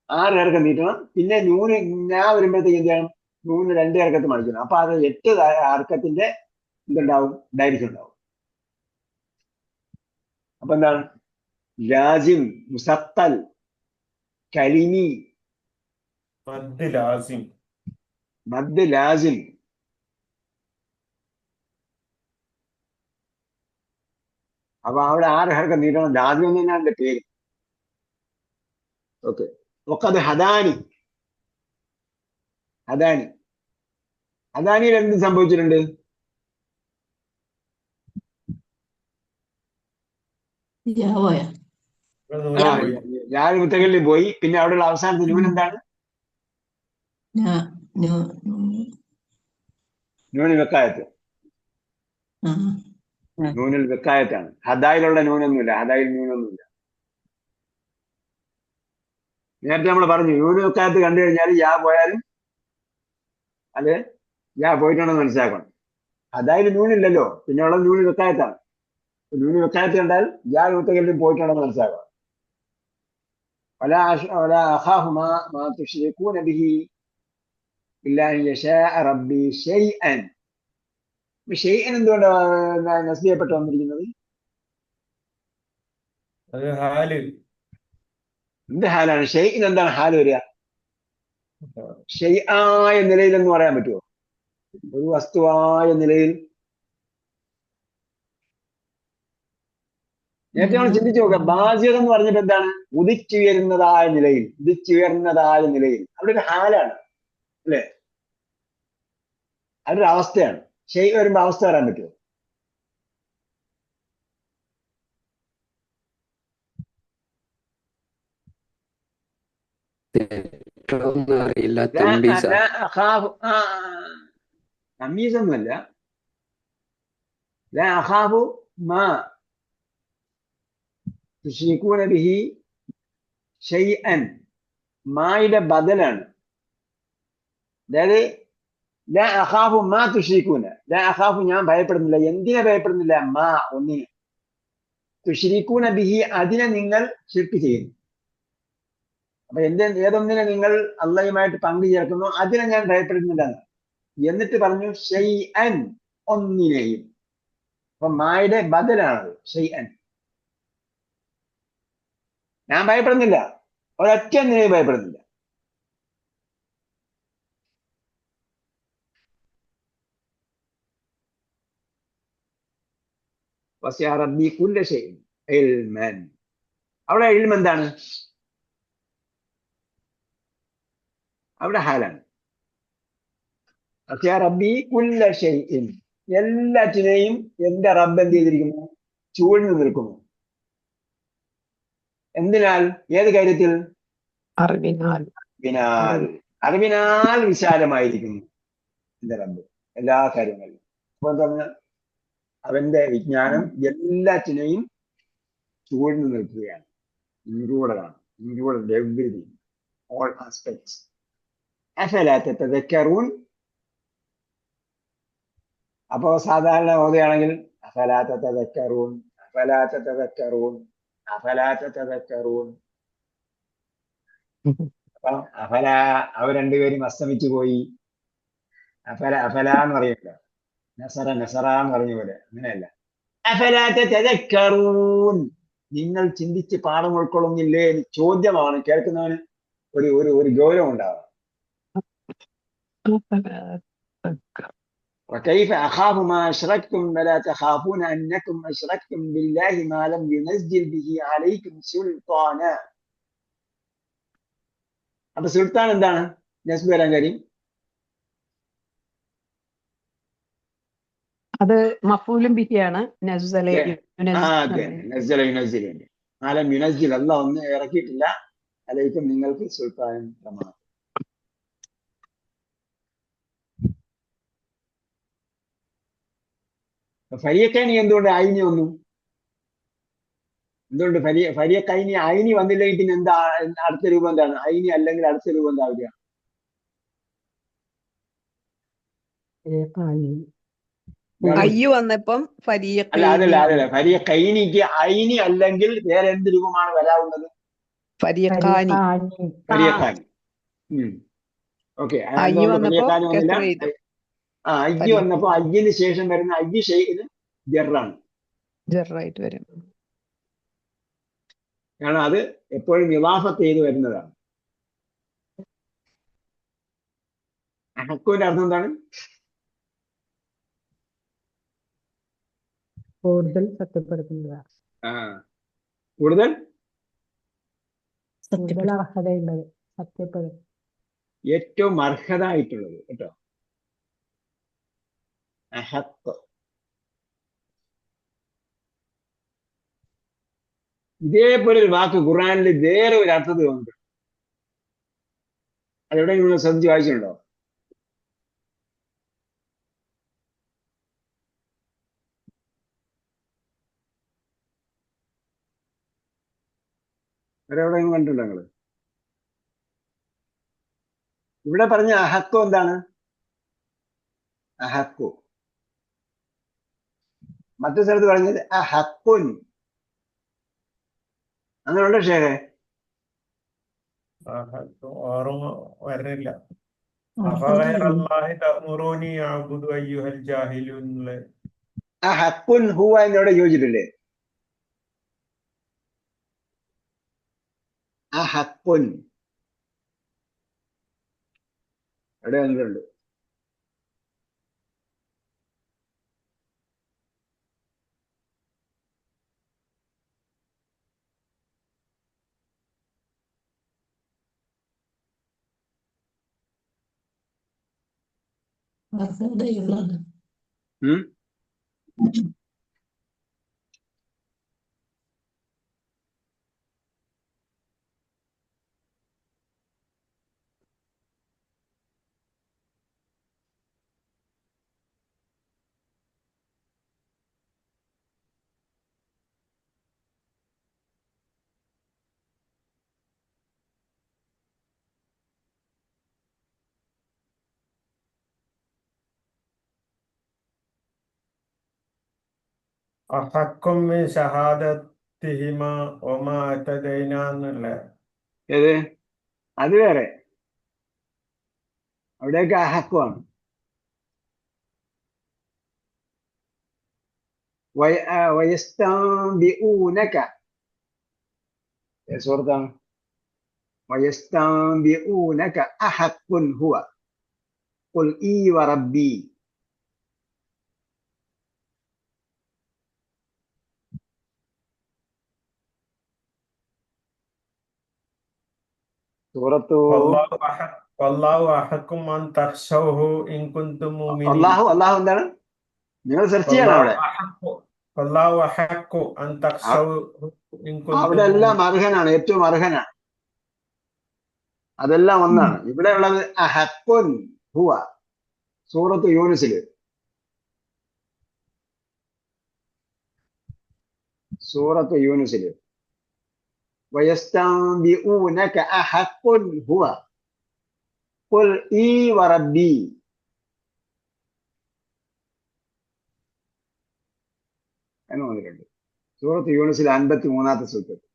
6 ഹർക്കം നീട്ടണം. പിന്നെ നൂന് ഞാൻ വരുമ്പോഴത്തേക്ക് എന്ത് ചെയ്യണം? നൂന് 2 ഹർക്കത്ത് മണിക്കണം. അപ്പൊ അത് 8 ഹർക്കത്തിന്റെ ഇതുണ്ടാവും, ഡയറക്ഷൻ ഉണ്ടാവും. അപ്പൊ എന്താണ്? ലാസിം, മുസത്തൽ, കലിമി, മദ് ലാസിം. മദ് ലാസിം. അപ്പൊ അവിടെ 6 ഹർക്കം നീട്ടണം. ലാസിം എന്ന് തന്നെയാണ് എന്റെ പേര്. ഓക്കെ. ഒക്കത് ഹദാനി, ഹദാനി, ഹദാനിയിൽ എന്ത് സംഭവിച്ചിട്ടുണ്ട്? യാവോയ ആ, യാതൊരു മുത്തകളിൽ പോയി. പിന്നെ അവിടെയുള്ള അവസാനത്തെ നൂൻ എന്താണ്? ഞാ- ഞാ- നൂനിൽ വെക്കായത്ത്. ആ. നൂനിൽ വെക്കായത്താണ്. ഹദായിലുള്ള നൂനൊന്നുമില്ല, ഹദായിൽ നൂനൊന്നുമില്ല. നേരത്തെ നമ്മൾ പറഞ്ഞു, നൂന് വെക്കായത്ത് കണ്ടു കഴിഞ്ഞാൽ യാ പോയാലും അത് യാ പോയിട്ടുണ്ടെന്ന് മനസ്സിലാക്കണം. ഹദായിൽ നൂനില്ലല്ലോ, പിന്നെ ഉള്ള നൂന് വെക്കായത്താണ്. നൂന് വെക്കായത്ത് കണ്ടാൽ യാ മുത്തകളിലും പോയിട്ടുണ്ടെന്ന് മനസ്സിലാക്കണം. ولا أخاف ما تشركون به إلا أن يشاء ربي شيئا. ഷെയ്അൻ എന്തുകൊണ്ടാണ് നസ്ബിയപ്പെട്ട് വന്നിരിക്കുന്നത്? അത് ഹാല്. എന്ത് ഹാലാണ്? ഷെയ്ഇൻ എന്താണ് ഹാല് വരിക? ഷെയ്ആയ നിലയിൽ എന്ന് പറയാൻ പറ്റുമോ? ഒരു വസ്തുവായ നിലയിൽ. നേരത്തെ നമ്മൾ ചിന്തിച്ചു നോക്കാം, ബാസിഖ് എന്ന് പറഞ്ഞിട്ട് എന്താണ്? ഉദിച്ചുയരുന്നതായ നിലയിൽ, ഉദിച്ചുയർന്നതായ നിലയിൽ. അവിടെ ഒരു ഹാലാണ് അല്ലെ, അതൊരു അവസ്ഥയാണ്. ഷെയ് വരുമ്പോ അവസ്ഥ വരാൻ പറ്റുമോ? തെറ്റൊന്നും അറിയില്ല. തമ്പീസ. തമീസൊന്നുമല്ല. ലാ അഖാഫു മാ തുശ്രികൂന ബിഹി ഷൈഅൻ. മായുടെ ബദലാണ്. അതായത് ലാ അഖാഫു മാ തുശ്രികൂന, ലാ അഖാഫു ഞാൻ ഭയപ്പെടുന്നില്ല. എന്തിനെ ഭയപ്പെടുന്നില്ല? മാ ഒന്നിനെ. തുശ്രികൂന ബിഹി അതിനെ നിങ്ങൾ ശിർക്ക് ചെയ്യുന്നു. അപ്പൊ ഏതൊന്നിനെ നിങ്ങൾ അള്ളയുമായിട്ട് പങ്കു ചേർക്കുന്നു അതിനെ ഞാൻ ഭയപ്പെടുന്നില്ല. എന്നിട്ട് പറഞ്ഞു ഷൈഅൻ, ഒന്നിനെയും. അപ്പൊ മായുടെ ബദലാണത് ഷൈഅൻ. ഞാൻ ഭയപ്പെടുന്നില്ല, ഒരൊറ്റ ഒന്നിനെയും ഭയപ്പെടുന്നില്ല. വസിഅ റബ്ബി കുല്ല ഷൈഇൻ ഇൽമൻ. അവിടെ ഇൽമ എന്താണ്? അവിടെ ഹാലാണ്. വസിഅ റബ്ബി കുല്ല ഷൈഇൻ, എല്ലാറ്റിനെയും എന്റെ റബ്ബ് എന്ത് ചെയ്തിരിക്കുന്നു? ചൂഴ്ന്നു നിൽക്കുന്നു. എന്തിനാൽ? ഏത് കാര്യത്തിൽ? അറിവിനാൽ. അറിവിനാൽ വിശാലമായിരിക്കുന്നു എന്റെ റബ്ബ് എല്ലാ കാര്യങ്ങളിലും. അപ്പൊ എന്താ? അവന്റെ വിജ്ഞാനം എല്ലാറ്റിനെയും ചൂഴ്ന്നു നിൽക്കുകയാണ്. ഇൻക്ലൂഡഡാണ്, ഇൻക്ലൂഡഡ് എവ്രിതിങ്, ഓൾ ആസ്പെക്ട്സ്. അഫലാ തതദക്കറൂൻ. അപ്പോ സാധാരണ ഓതുകയാണെങ്കിൽ അഫലാ തതദക്കറൂൻ, അഫലാ തതദക്കറൂൻ, അഫലാ തതദക്കറൂൻ. അപ്പൊ അഫല, അവർ രണ്ടുപേരും അസ്തമിച്ചു പോയി. അഫല അഫല എന്ന് പറയില്ല, നസറ നസറ എന്ന് പറഞ്ഞ പോലെ. അങ്ങനെയല്ല. അഫലാ തതദക്കറൂൻ, നിങ്ങൾ ചിന്തിച്ച് പാഠം ഉൾക്കൊള്ളുന്നില്ലേ എന്ന് ചോദ്യമാണ്. കേൾക്കുന്നവന് ഒരു ഒരു ഒരു ഗൗരവം ഉണ്ടാവുക. وكيف أخاف ما أشركتم ولا تخافون أنكم أشركتم بالله ما لم ينزل به عليكم سلطانا. അപ്പൊ സുൽത്താൻ എന്താണ്? നസ്ബ് വരാൻ കാര്യം അത് മഫൂലും ബിഹിയാണ്. നസ്സലെ നസ്സല യുനസ്സിലുണ്ട്. മാലം യുനസ്സിൽ, അല്ലാഹ് ഒന്ന് ഇറക്കിയിട്ടില്ല അലൈക്കും നിങ്ങൾക്ക് സുൽത്താൻ പ്രമാണം. ഫരിയക്കൈനി എന്തുകൊണ്ട് ഐനി വന്നു? എന്തുകൊണ്ട് ഫരിയക്കൈനി ഐനി വന്നില്ലെങ്കിൽ പിന്നെ എന്താ അടുത്ത രൂപം? എന്താണ് ഐനി അല്ലെങ്കിൽ അടുത്ത രൂപം എന്താവില്ല? അയ്യു വന്നപ്പം അല്ല, അതല്ല. ഫരിയക്കൈനിക്ക് ഐനി അല്ലെങ്കിൽ വേറെ എന്ത് രൂപമാണ് വരാവുന്നത്? ഫരിയക്കാനി. ഫരിയക്കാനി. ഓക്കെ. ഫരിയക്കാനി വന്നില്ല. അയ്യ് വന്നപ്പോ അയ്യിന് ശേഷം വരുന്ന അയ്യ് ഷെയ്ഖിന് ജറാണ്, ജറായിട്ട് വരും. കാരണം അത് എപ്പോഴും ഇളാഫത്ത് ചെയ്ത് വരുന്നതാണ്. അഹക്കുവിന്റെ അർത്ഥം എന്താണ്? കൂടുതൽ സത്യപ്പെടുത്തുന്നത്, കൂടുതൽ അർഹതയുള്ളത്, സത്യപ്പെടും, ഏറ്റവും അർഹത ആയിട്ടുള്ളത് കേട്ടോ. അഹക്ക്. ഇതേപോലെ ഒരു വാക്ക് ഖുർആനിൽ വേറെ ഒരു അർത്ഥത്തിൽ വന്നിട്ടുണ്ട്. അതെവിടെ നിങ്ങൾ ശ്രദ്ധിച്ച് വായിച്ചിട്ടുണ്ടോ? വേറെവിടെയെങ്കിലും കണ്ടിട്ടുണ്ടോ നിങ്ങള്? ഇവിടെ പറഞ്ഞ അഹക്കു എന്താണ്? അഹക്കു. മറ്റു സ്ഥലത്ത് പറഞ്ഞത് അഹക്കുൻ. അങ്ങനെയുണ്ട് ഷേഖേ? ഓർമ്മ വരണില്ല. അഫഗൈറല്ലാഹി തഅ്മുറൂനി അഅ്ബുദു അയ്യുഹൽ ജാഹിലൂൻ. അഹക്കുൻ ഹുവ എന്നോട് യോജിച്ചിട്ടില്ലേ? അഹക്കുൻ. ഇവിടെ വന്നിട്ടുണ്ട്. അർഹതയുള്ളത്. ഉം? അഹക്കും മിൻ ഷഹാദത്തിഹിമ വമാ അതദൈന എന്നുള്ള ഏത്? അത് വേറെ. അവിടെയൊക്കെ അഹക്കുമാണ്. വയസ്താംബിഊനക സുഹൃത്താണ്. വയസ്താംബിഊനക അഹക്കുൻ ഹുവ ഖുൽ ഈ വറബ്ബി. സൂറത്തു വല്ലാഹു അഹക്കും അൻ തഖ്ശൗഹു ഇൻ കുൻതും മുഅ്മിനീൻ. അള്ളാഹു എന്താണ്? നിങ്ങൾ സെർച്ച് ചെയ്യണം അവിടെ. വല്ലാഹു അഹക്കു അൻ തഖ്ശൗഹു ഇൻ കുൻതും അവിടെ എല്ലാം അർഹനാണ്, ഏറ്റവും അർഹനാണ്. അതെല്ലാം ഒന്നാണ്. ഇവിടെ ഉള്ളത് അഹക്കുൻ ഹുവ, സൂറത്ത് യൂനുസില്. സൂറത്ത് യൂനുസില് വയസ്തംബിഊനക അഹക്കുൻ ഹുവ ഖുൽ ഈ വറബ്ബി. എന്ന് വന്നിട്ടുണ്ട് സൂറത്ത് യൂനുസിൽ 53-ാമത്തെ സൂക്തത്തിൽ.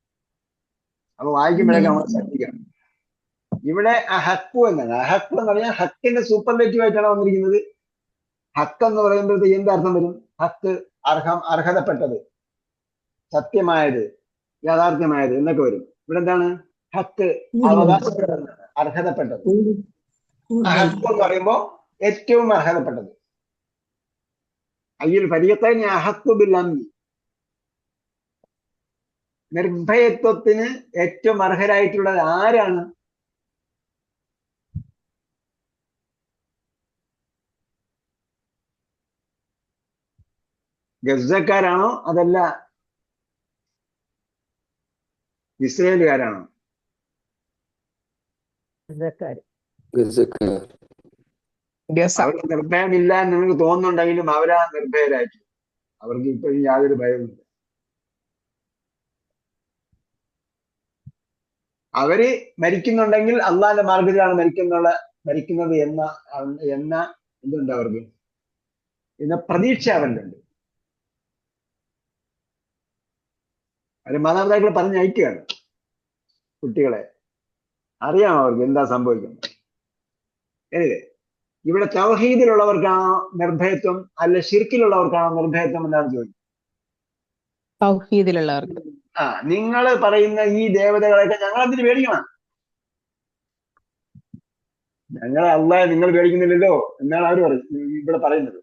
അപ്പൊ വായിക്കുമ്പോഴേക്കും നമ്മൾ ശ്രദ്ധിക്കണം. ഇവിടെ അഹക്കു എന്നാണ്. അഹക്കു എന്ന് പറഞ്ഞാൽ ഹക്കിന്റെ സൂപ്പർലേറ്റീവ് ആയിട്ടാണ് വന്നിരിക്കുന്നത്. ഹക്ക് എന്ന് പറയുമ്പോഴത്തേക്ക് എന്ത് അർത്ഥം വരും? ഹക്ക്, അർഹതപ്പെട്ടത്, സത്യമായത്, യാഥാർത്ഥ്യമായത് എന്നൊക്കെ വരും. ഇവിടെ എന്താണ്? ഹക്ക്, അവകാശപ്പെട്ടത്, അർഹതപ്പെട്ടത്. അഹക്കു എന്ന് പറയുമ്പോ ഏറ്റവും അർഹതപ്പെട്ടത്. അയ്യുൽ ഫരീഖൈനി അഹക്കു ബിൽ അംനി. നിർഭയത്വത്തിന് ഏറ്റവും അർഹരായിട്ടുള്ളത് ആരാണ്? ഗസക്കാരാണോ അതല്ല ഇസ്രയേലുകാരാണോ? ഗസക്കാര്. ഗസ. അവർക്ക് നിർഭയമില്ല എന്ന് നിങ്ങൾക്ക് തോന്നുന്നുണ്ടെങ്കിലും അവരാ നിർഭയരായിട്ട്. അവർക്ക് ഇപ്പോഴും യാതൊരു ഭയവുമില്ല. അവര് മരിക്കുന്നുണ്ടെങ്കിൽ അള്ളാന്റെ മാർഗത്തിലാണ് മരിക്കുന്നത് എന്ന എന്തുണ്ട് അവർക്ക്? എന്ന പ്രതീക്ഷ അവരിലുണ്ട്. അവര് മാതാപിതാക്കൾ പറഞ്ഞയക്കുകയാണ് കുട്ടികളെ. അറിയാം അവർക്ക് എന്താ സംഭവിക്കുന്നത്. ഏത്? ഇവിടെ തൗഹീദിലുള്ളവർക്കാണോ നിർഭയത്വം അല്ല ശിർക്കിലുള്ളവർക്കാണോ നിർഭയത്വം എന്നാണ് ചോദിക്കുന്നത്. തൗഹീദിലുള്ളവർക്ക്. നിങ്ങൾ പറയുന്ന ഈ ദേവതകളെയൊക്കെ ഞങ്ങൾ എന്തിനു പേടിക്കണം? ഞങ്ങളെ അള്ളാഹെ നിങ്ങൾ പേടിക്കുന്നില്ലല്ലോ എന്നാണ് അവർ ഇവിടെ പറയുന്നത്.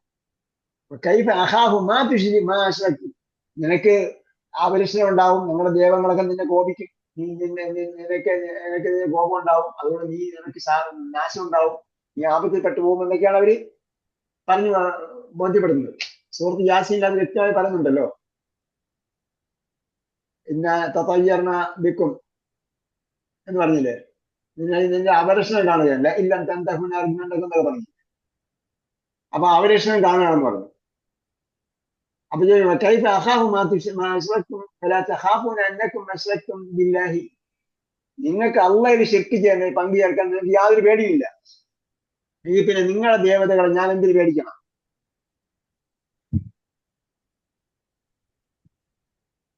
കൈഫ അഖാഫു മാ തുശ്രി മാ അശ്റക്തും. നിനക്ക് ആപരിഷ്ണം ഉണ്ടാവും, നിങ്ങളുടെ ദേവങ്ങളൊക്കെ നിന്നെ കോപിക്കും, നിനക്ക് കോപം ഉണ്ടാവും, അതുകൊണ്ട് നിനക്ക് നാശം ഉണ്ടാവും, നീ ആപത്തിൽപ്പെട്ടു പോകും എന്നൊക്കെയാണ് അവര് പറഞ്ഞു ബോധ്യപ്പെടുന്നത്. സൂറത്ത് യാസീനിൽ അത് വ്യക്തമായി പറയുന്നുണ്ടല്ലോ. ഇന്ന തതയ്യർന ബിക്കും എന്ന് പറഞ്ഞില്ലേ? നിന്റെ അപരക്ഷണം കാണുകയല്ല ഇല്ലം തന്തഹുനൊക്കെ പറഞ്ഞു. അപ്പൊ അപരക്ഷണം കാണുകയാണെന്ന് പറഞ്ഞു. അപ്പൊ കൈഫ അഖാഫു മാ അശ്റക്തും ഫലാ തഖാഫൂന അന്നകും അശ്റക്തും ബില്ലാഹി. നിങ്ങൾക്ക് അള്ളാഹുവിൽ ശിർക്ക് ചെയ്യാൻ, പങ്കു ചേർക്കാൻ നിങ്ങൾക്ക് യാതൊരു പേടിയില്ല. ഈ പിന്നെ നിങ്ങളുടെ ദേവതകളെ ഞാൻ എന്തിനു പേടിക്കണം?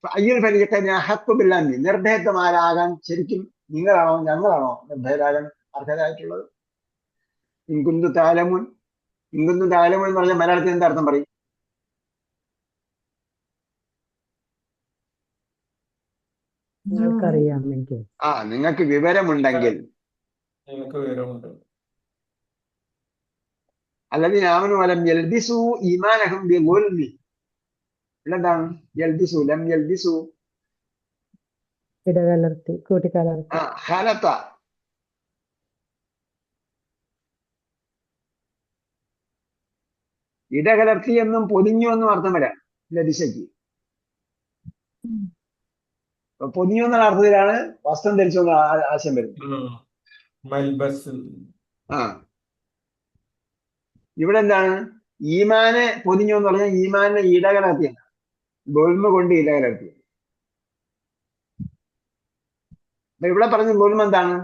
അയ്യുൽ ഫരീഖൈനി അഹഖു ബിൽ അംനി. നിർഭയത്വമാരാകാൻ ശരിക്കും നിങ്ങളാണോ ഞങ്ങളാണോ നിർഭയരാകാൻ അർഹരായിട്ടുള്ളത്? ഇൻകുന്തും തഅലമൂൻ. ഇൻകുന്തും തഅലമൂൻ എന്ന് പറഞ്ഞാൽ മലയാളത്തിൽ എന്താ അർത്ഥം പറയും? നിങ്ങൾക്കറിയാമെങ്കിൽ. നിങ്ങൾക്ക് വിവരമുണ്ടെങ്കിൽ. നിങ്ങൾക്ക് വിവരമുണ്ട്. അല്ലദീന ആമനു വലം യൽബിസു ഈമാനഹും ബിളുൽമി. എന്താണ് യൽബിസു? ലം യൽബിസു ഇടകലർത്തി കൂട്ടിക്കലർത്തി. ഖലത. ഇടകലർത്തി എന്നും പൊതിഞ്ഞു എന്നും അർത്ഥം വരാം ലബിസയ്ക്ക്. പൊതിഞ്ഞു എന്നുള്ള അർത്ഥത്തിലാണ് വസ്ത്രം ധരിച്ചു എന്ന ആശയം വരുന്നത്. മൽബസ്. ഇവിടെ എന്താണ് ഈമാനെ പൊതിഞ്ഞു എന്ന് പറഞ്ഞാൽ ഈമാനെ ഇടകലർത്തിയാണ്, ഗോൽമ കൊണ്ട് ഇടകലർത്തി. അപ്പൊ ഇവിടെ പറഞ്ഞ ഗോൽമ എന്താണ്?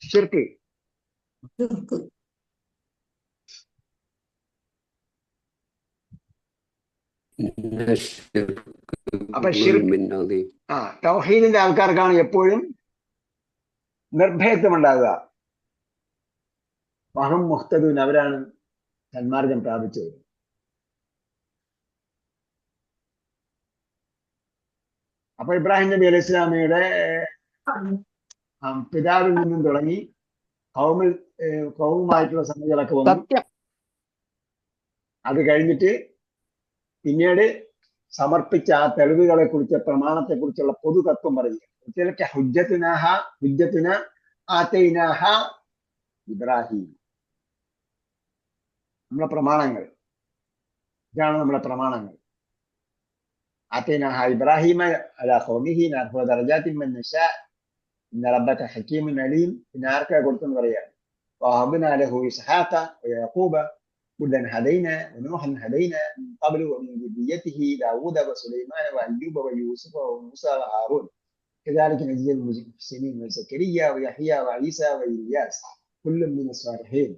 ഷിർക്ക്. ചെറുക്ക്. അപ്പൊ ഷിർക്ക് തൗഹീദിന്റെ ആൾക്കാർക്കാണ് എപ്പോഴും നിർഭയത്വം ഉണ്ടാകുക. വഹും മുഹ്തദൂൻ, അവരാണ് സന്മാർഗം പ്രാപിച്ചത്. അപ്പൊ ഇബ്രാഹിം നബി അലൈഹി ഇസ്ലാമയുടെ പിതാവിൽ നിന്നും തുടങ്ങി കൗമുമായിട്ടുള്ള സംഗതികളൊക്കെ വന്നു. സത്യം. അത് കഴിഞ്ഞിട്ട് പിന്നീട് സമർപ്പിച്ച ആ തെളിവുകളെ കുറിച്ച്, പ്രമാണത്തെ കുറിച്ചുള്ള പൊതു തത്വം പറയുക. ഹുജ്ജത്തുന ആതൈനാഹ ഇബ്രാഹിം. നമ്മളെ പ്രമാണങ്ങൾ ഇതാണ്. നമ്മളെ പ്രമാണങ്ങൾ ആതൈനാഹ ഇബ്രാഹിമ അലാ ഖൗമിഹി നർഫഉ ദറജാതിൻ മൻ നശാ ഇന്ന റബ്ബക ഹകീമുൻ അലീം. പിന്നെ ആർക്കാ കൊടുത്തെന്ന് പറയാണ്. വഹബ്നാ ലഹു ഇസ്ഹാഖ വയാഖൂബ കുല്ലൻ ഹദൈന വനൂഹൻ ഹദൈന മിൻ ഖബ്ലു വമിൻ ദുർരിയ്യതിഹി ദാവൂദ വസുലൈമാന വഅയ്യൂബ വയൂസുഫ വമൂസ വഹാറൂൻ كذلك نجزي المحسنين وزكريا ويحيى وعيسى وإلياس كل من الصالحين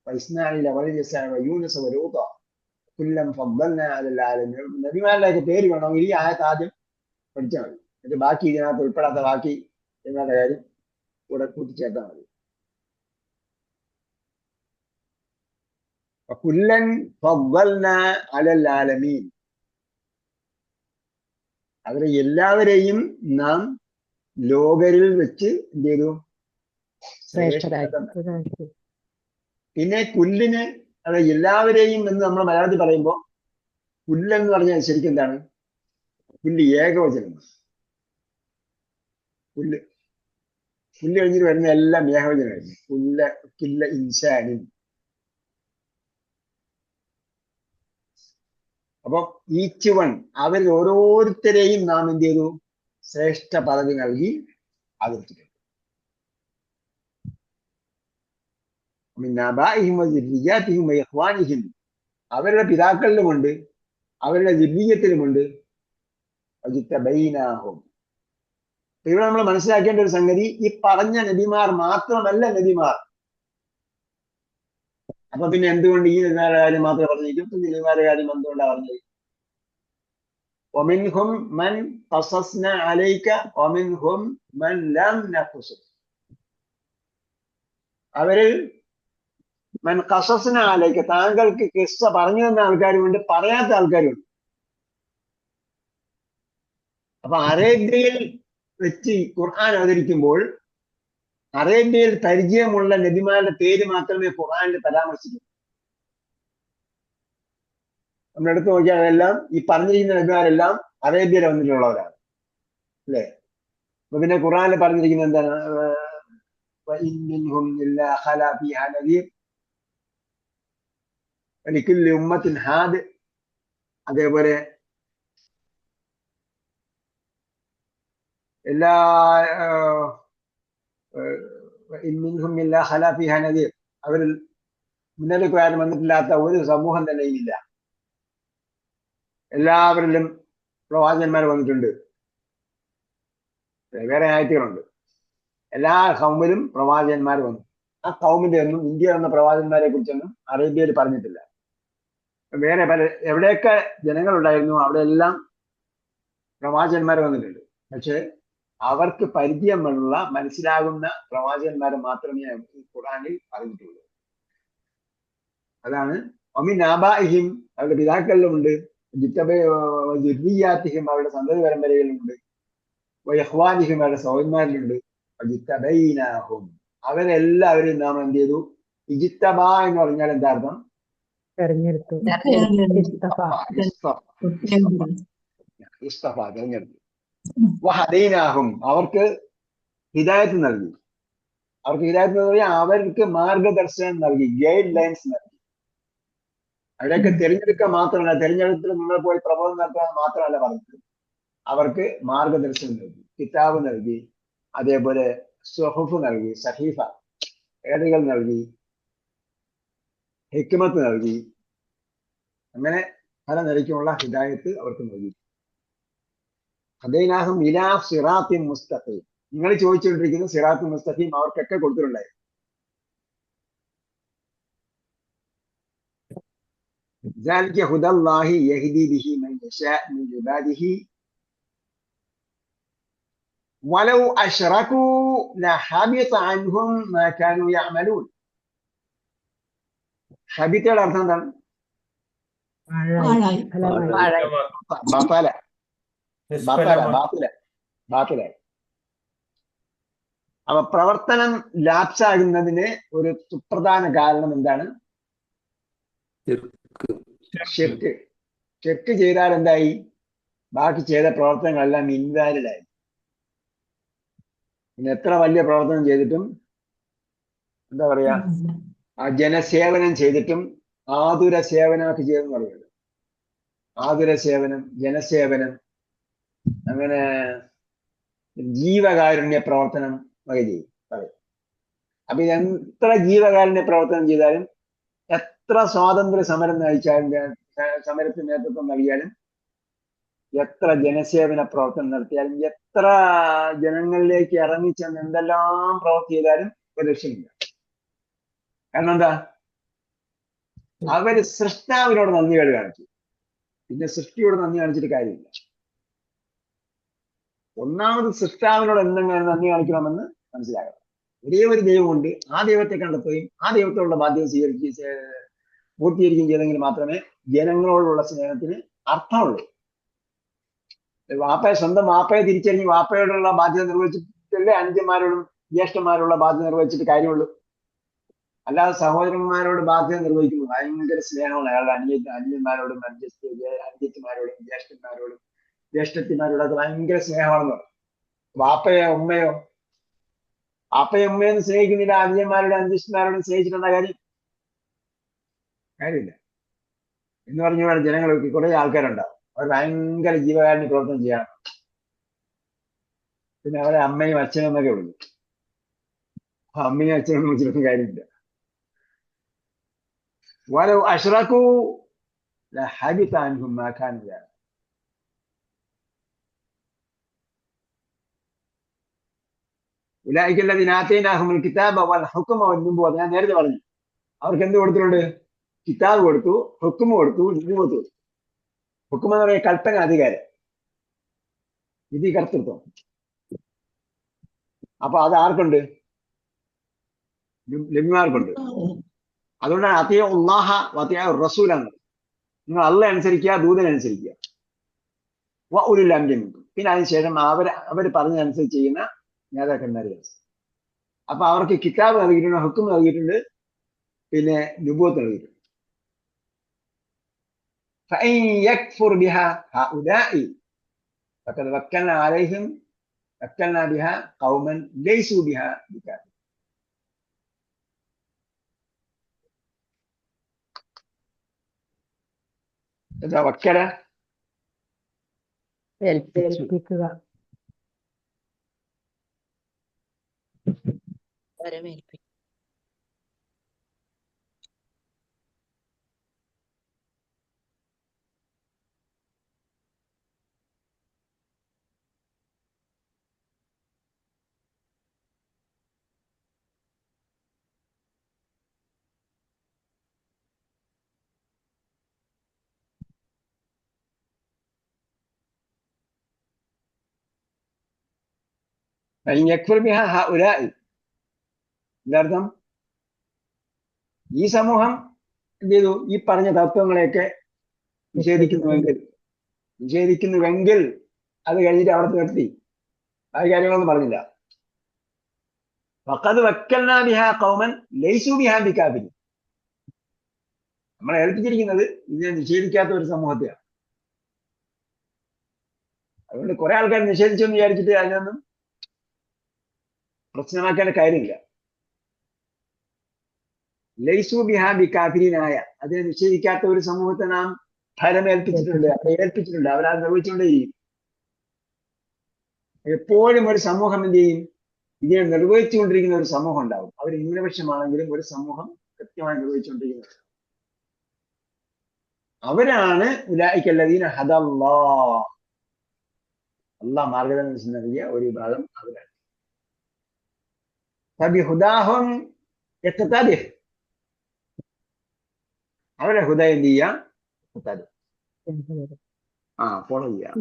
وإسماعيل واليسع ويونس ولوطا كلا فضلنا على العالمين. നബിമാരിലേക്ക് പേര് വേണം. ഈ ആയത്ത് ആദ്യം പഠിച്ചാൽ മതി. എന്നിട്ട് ബാക്കി ഇതിനകത്ത് ഉൾപ്പെടാത്ത ബാക്കി എന്നുള്ള കാര്യം കൂടെ കൂട്ടിച്ചേർത്താൽ മതി. കുല്ലൻ ഫضلنا على العالمين. അവരെ എല്ലാവരെയും നാം ലോകരിൽ വെച്ച് എന്ത് ചെയ്തു? ശ്രേഷ്ഠരാക്കി. പിന്നെ കുല്ലിന് അത് എല്ലാവരെയും എന്ന് നമ്മൾ മലയാളത്തിൽ പറയുമ്പോൾ കുല്ലെന്ന് പറഞ്ഞാൽ ശരിക്കും എന്താണ്? കുല്ല് ഏകവചനമാണ്. പുല്ല് കഴിഞ്ഞിട്ട് വരുന്ന എല്ലാം ഏകവചനമായിരുന്നു. കുല്ല ഇൻസാനിൻ. അപ്പൊ ഈച്ച് വൺ, അവർ ഓരോരുത്തരെയും നാം എന്ത് ചെയ്തു? ശ്രേഷ്ഠ പദവി നൽകി ആദരിച്ചിട്ടുണ്ട്. അവരുടെ പിതാക്കളിലുമുണ്ട്, അവരുടെ ജില്ലത്തിലുമുണ്ട്. ഇവിടെ നമ്മൾ മനസ്സിലാക്കേണ്ട ഒരു സംഗതി, ഈ പറഞ്ഞ നബിമാർ മാത്രമല്ല നബിമാർ. അപ്പൊ പിന്നെ എന്തുകൊണ്ട് ഈ നബിമാരുടെ കാര്യം മാത്രമേ പറഞ്ഞു? 25 നബിമാരുടെ കാര്യം എന്തുകൊണ്ടാണ് പറഞ്ഞത്? ومنهم من قصصنا عليك ومنهم من لم نقصص. അവരിൽ മൻ ഖസസ്ന അലൈക, താങ്കൾക്ക് കിസ്സ പറഞ്ഞു തന്ന ആൾക്കാരുമുണ്ട്, പറയാത്ത ആൾക്കാരുമുണ്ട്. അപ്പൊ അറേബ്യയിൽ വെച്ച് ഖുർആൻ അവതരിക്കുമ്പോൾ അറേബ്യയിൽ പരിചയമുള്ള നബിമാരുടെ പേര് മാത്രമേ ഖുർആനിൽ പരാമർശിക്കൂ. നമ്മളെടുത്ത് നോക്കിയാൽ അതെല്ലാം ഈ പറഞ്ഞിരിക്കുന്ന നബിമാരെല്ലാം അറേബ്യയിൽ വന്നിട്ടുള്ളവരാണ്, അല്ലേ? അപ്പൊ പിന്നെ ഖുർആനിൽ പറഞ്ഞിരിക്കുന്നത് എന്താണ്? അതേപോലെ എല്ലാ അവരിൽ മുന്നേക്ക് ആരും വന്നിട്ടില്ലാത്ത ഒരു സമൂഹം തന്നെ ഇല്ല. എല്ലാവരിലും പ്രവാചകന്മാർ വന്നിട്ടുണ്ട്. വേറെ ആയത്തുകളുണ്ട്. എല്ലാ കൗമിലും പ്രവാചകന്മാർ വന്നു. ആ കൗമിന്റെ ഒന്നും ഇന്ത്യ എന്ന പ്രവാചകന്മാരെ കുറിച്ചൊന്നും അറേബ്യയിൽ പറഞ്ഞിട്ടില്ല. വേറെ പല എവിടെയൊക്കെ ജനങ്ങളുണ്ടായിരുന്നു അവിടെ എല്ലാം പ്രവാചകന്മാർ വന്നിട്ടുണ്ട്. പക്ഷെ അവർക്ക് പരിചയമുള്ള മനസ്സിലാകുന്ന പ്രവാചകന്മാർ മാത്രമേ ഈ ഖുർആനിൽ പറഞ്ഞിട്ടുള്ളൂ. അതാണ് ഒമിൻ ആബാഇഹിം, അവരുടെ പിതാക്കളിലുമുണ്ട്, ജിത്തബിയാത്തിഹിം, അവരുടെ സന്തതി പരമ്പരയിലുമുണ്ട്, വയഹ്വാനിഹിം, അവരുടെ സഹോദരന്മാരിലുണ്ട്, ജിത്തബൈനാഹും, അവരെല്ലാവരും നാം എന്ത് ചെയ്തു? ഇജിത്തബ എന്ന് പറഞ്ഞാൽ എന്താ അർത്ഥം? തെരഞ്ഞെടുത്തു. ഇസ്തഫ. ഇസ്തഫ, തെരഞ്ഞെടുത്തു. വഹദൈനാഹും, അവർക്ക് ഹിദായത്ത് നൽകി. അവർക്ക് ഹിദായത്ത് എന്ന് പറഞ്ഞാൽ അവർക്ക് മാർഗദർശനം നൽകി, ഗൈഡ് ലൈൻസ് നൽകി. അവരൊക്കെ തിരഞ്ഞെടുക്കുക മാത്രമല്ല, തിരഞ്ഞെടുപ്പിൽ നിങ്ങൾ പോയി പ്രബോധനം നടത്താൻ മാത്രമല്ല പറഞ്ഞത്, അവർക്ക് മാർഗദർശനം നൽകി, കിതാബ് നൽകി, അതേപോലെ സുഹുഫ് നൽകി, സഹീഫ ഏടുകൾ നൽകി, ഹിക്മത്ത് നൽകി. അങ്ങനെ പല നിലയ്ക്കുമുള്ള ഹിദായത്ത് അവർക്ക് നൽകി. ഹദൈനാഹും ഇലാ സിറാത്തിൻ മുസ്തഖീം. നിങ്ങൾ ചോദിച്ചുകൊണ്ടിരിക്കുന്ന സിറാത്തുൽ മുസ്തഖീം അവർക്കൊക്കെ കൊടുത്തിട്ടുണ്ടായി. ذلك هدى الله يهدي به من يشاء من عباده ولو أشركوا لحبط عنهم ما كانوا يعملون. ഹബിത്തയുടെ അർത്ഥം എന്താണ്? പാഴായി. ഫലമായി. ബാത്തല, നിഷ്ഫലമായി. ബാത്തിലായി. അപ്പൊ പ്രവർത്തനം ലാപ്സാകുന്നതിന് ഒരു സുപ്രധാന കാരണം എന്താണ്? ഷിർക്ക്. ഷിർക്ക് ചെയ്താൽ എന്തായി? ബാക്കി ചെയ്ത പ്രവർത്തനങ്ങളെല്ലാം ഇൻവാലിഡായി. പിന്നെ എത്ര വലിയ പ്രവർത്തനം ചെയ്തിട്ടും, എന്താ പറയാ, ആ ജനസേവനം ചെയ്തിട്ടും, ആതുര സേവനമൊക്കെ ചെയ്തെന്ന് പറയുന്നത്, ആതുര സേവനം, ജനസേവനം, അങ്ങനെ ജീവകാരുണ്യ പ്രവർത്തനം ഒക്കെ ചെയ്യും പറയും. അപ്പൊ എത്ര ജീവകാരുണ്യ പ്രവർത്തനം ചെയ്താലും, എത്ര സ്വാതന്ത്ര്യ സമരം നയിച്ചാലും, സമരത്തിന് നേതൃത്വം നൽകിയാലും, എത്ര ജനസേവന പ്രവർത്തനം നടത്തിയാലും, എത്ര ജനങ്ങളിലേക്ക് ഇറങ്ങിച്ചെന്ന് എന്തെല്ലാം പ്രവർത്തി ചെയ്താലും ഒരു രക്ഷയില്ല. കാരണം എന്താ? അവര് സൃഷ്ടാവിനോട് നന്ദികേട് കാണിച്ചു. പിന്നെ സൃഷ്ടിയോട് നന്ദി കാണിച്ചിട്ട് കാര്യമില്ല. ഒന്നാമത് സൃഷ്ടാവിനോട് എന്തെങ്കിലും നന്ദി കാണിക്കണമെന്ന് മനസ്സിലാക്കണം. ഒരേ ഒരു ദൈവമുണ്ട്, ആ ദൈവത്തെ കണ്ടെത്തുകയും ആ ദൈവത്തോടുള്ള ബാധ്യത പൂർത്തീകരിക്കുകയും ചെയ്തെങ്കിൽ മാത്രമേ ജനങ്ങളോടുള്ള സ്നേഹത്തിന് അർത്ഥമുള്ളൂ. സ്വന്തം വാപ്പയെ തിരിച്ചറിഞ്ഞ് വാപ്പയോടുള്ള ബാധ്യത നിർവഹിച്ചിട്ടല്ലേ അനുജന്മാരോടും ജ്യേഷ്ഠന്മാരോടുള്ള ബാധ്യത നിർവഹിച്ചിട്ട് കാര്യമുള്ളൂ. അല്ലാതെ സഹോദരന്മാരോട് ബാധ്യത നിർവഹിക്കുന്നു ഭയങ്കര സ്നേഹമാണ് അയാളുടെ അനുജന്മാരോടും അനുജത്തിമാരോടും ജ്യേഷ്ഠത്തിമാരോടൊക്കെ ഭയങ്കര സ്നേഹമാണെന്ന് പറയും. വാപ്പയോ ഉമ്മയോ ഉമ്മയൊന്നും സ്നേഹിക്കുന്നില്ല, അനുജന്മാരോടും അനുജന്മാരോടും സ്നേഹിച്ചിട്ടുള്ള കാര്യമില്ല എന്ന് പറഞ്ഞു ജനങ്ങൾക്ക് കുറെ ആൾക്കാരുണ്ടാവും. അവർ ഭയങ്കര ജീവകാരുണ്യ പ്രവർത്തനം ചെയ്യണം. പിന്നെ അവരെ അമ്മയും അച്ഛനും എന്നൊക്കെ വിളിക്കും. അമ്മയും അച്ഛനും വിളിച്ചിട്ടൊന്നും കാര്യമില്ല. ولو أشركوا لحبط عنهم ما كانوا يعملون. أولئك الذين آتيناهم الكتاب والحكم والنبوة. ഞാൻ നേരത്തെ പറഞ്ഞു അവർക്ക് എന്ത് കൊടുത്തിട്ടുണ്ട്? കിതാബ് കൊടുത്തു, ഹുക്മ കൊടുത്തു, നുബുവത്ത് കൊടുത്തു. ഹുക്മ എന്ന് പറയുക കൽപ്പന, അധികാരം, വിധി കർത്തൃത്വം. അപ്പൊ അത് ആർക്കുണ്ട്? ലഭ്യമാർക്കുണ്ട്. അതുകൊണ്ടാണ് അത്തിയ ഉള്ളാഹ വത്തിയ റസൂലാണ്. നിങ്ങൾ അള്ളയെ അനുസരിക്കുക, ദൂതനനുസരിക്കുക. ഉലുൽ അംരി മിൻകും. പിന്നെ അതിനുശേഷം അവർ പറഞ്ഞതനുസരിച്ച് ചെയ്യുന്ന നേതാക്കന്മാരെ. അപ്പൊ അവർക്ക് കിതാബ് നൽകിയിട്ടുണ്ട്, ഹുക്കം നൽകിയിട്ടുണ്ട്, പിന്നെ നുബുവത്ത് നൽകിയിട്ടുണ്ട്. فإن يكفر بها هؤلاء فقد وكلنا بها قوما ليسوا بها بكافرين. വക്കല ഏൽപ്പിക്കുക. എന്താർത്ഥം? ഈ സമൂഹം എന്ത് ചെയ്തു? ഈ പറഞ്ഞ തത്വങ്ങളെയൊക്കെ നിഷേധിക്കുന്നുവെങ്കിൽ അത് കഴിഞ്ഞിട്ട് അവിടെ നിർത്തി. ആ കാര്യങ്ങളൊന്നും പറഞ്ഞില്ല. ഫഖദ് വക്കൽനാ ബിഹാ ഖൗമൻ ലൈസു ബിഹാ ബികാഫിരിൻ. നമ്മളെ ഏൽപ്പിച്ചിരിക്കുന്നത് ഇതിനെ നിഷേധിക്കാത്ത ഒരു സമൂഹത്തെയാണ്. അതുകൊണ്ട് കുറെ ആൾക്കാർ നിഷേധിച്ചെന്ന് വിചാരിച്ചിട്ട് അതിനൊന്നും പ്രശ്നമാക്കേണ്ട കാര്യമില്ല. ലൈസു ബിഹാ ബികാഫിരീനായ, അതിനെ നിഷേധിക്കാത്ത ഒരു സമൂഹത്തെ നാം ഫലമേൽപ്പിച്ചിട്ടുണ്ട്, അവരെ ഏൽപ്പിച്ചിട്ടുണ്ട്, അവരത് നിർവഹിച്ചുകൊണ്ടേയിരിക്കും. എപ്പോഴും ഒരു സമൂഹം എന്ത് ചെയ്യും? ഇതിനെ നിർവഹിച്ചുകൊണ്ടിരിക്കുന്ന ഒരു സമൂഹം ഉണ്ടാവും. അവർ ന്യൂനപക്ഷമാണെങ്കിലും ഒരു സമൂഹം കൃത്യമായി നിർവഹിച്ചുകൊണ്ടിരിക്കുന്നത്. അവരാണ് ഉലൈകല്ലദീന ഹദല്ലാഹ്, അല്ലാഹ് മാർഗദർശനം നൽകിയ ഒരു വിഭാഗം അവരാണ്. ഫബിഹുദാഹും യഖ്തദിഹ്, അവരെ ഹുദ എന്ത് ചെയ്യാ? ഫോളോ ചെയ്യാം.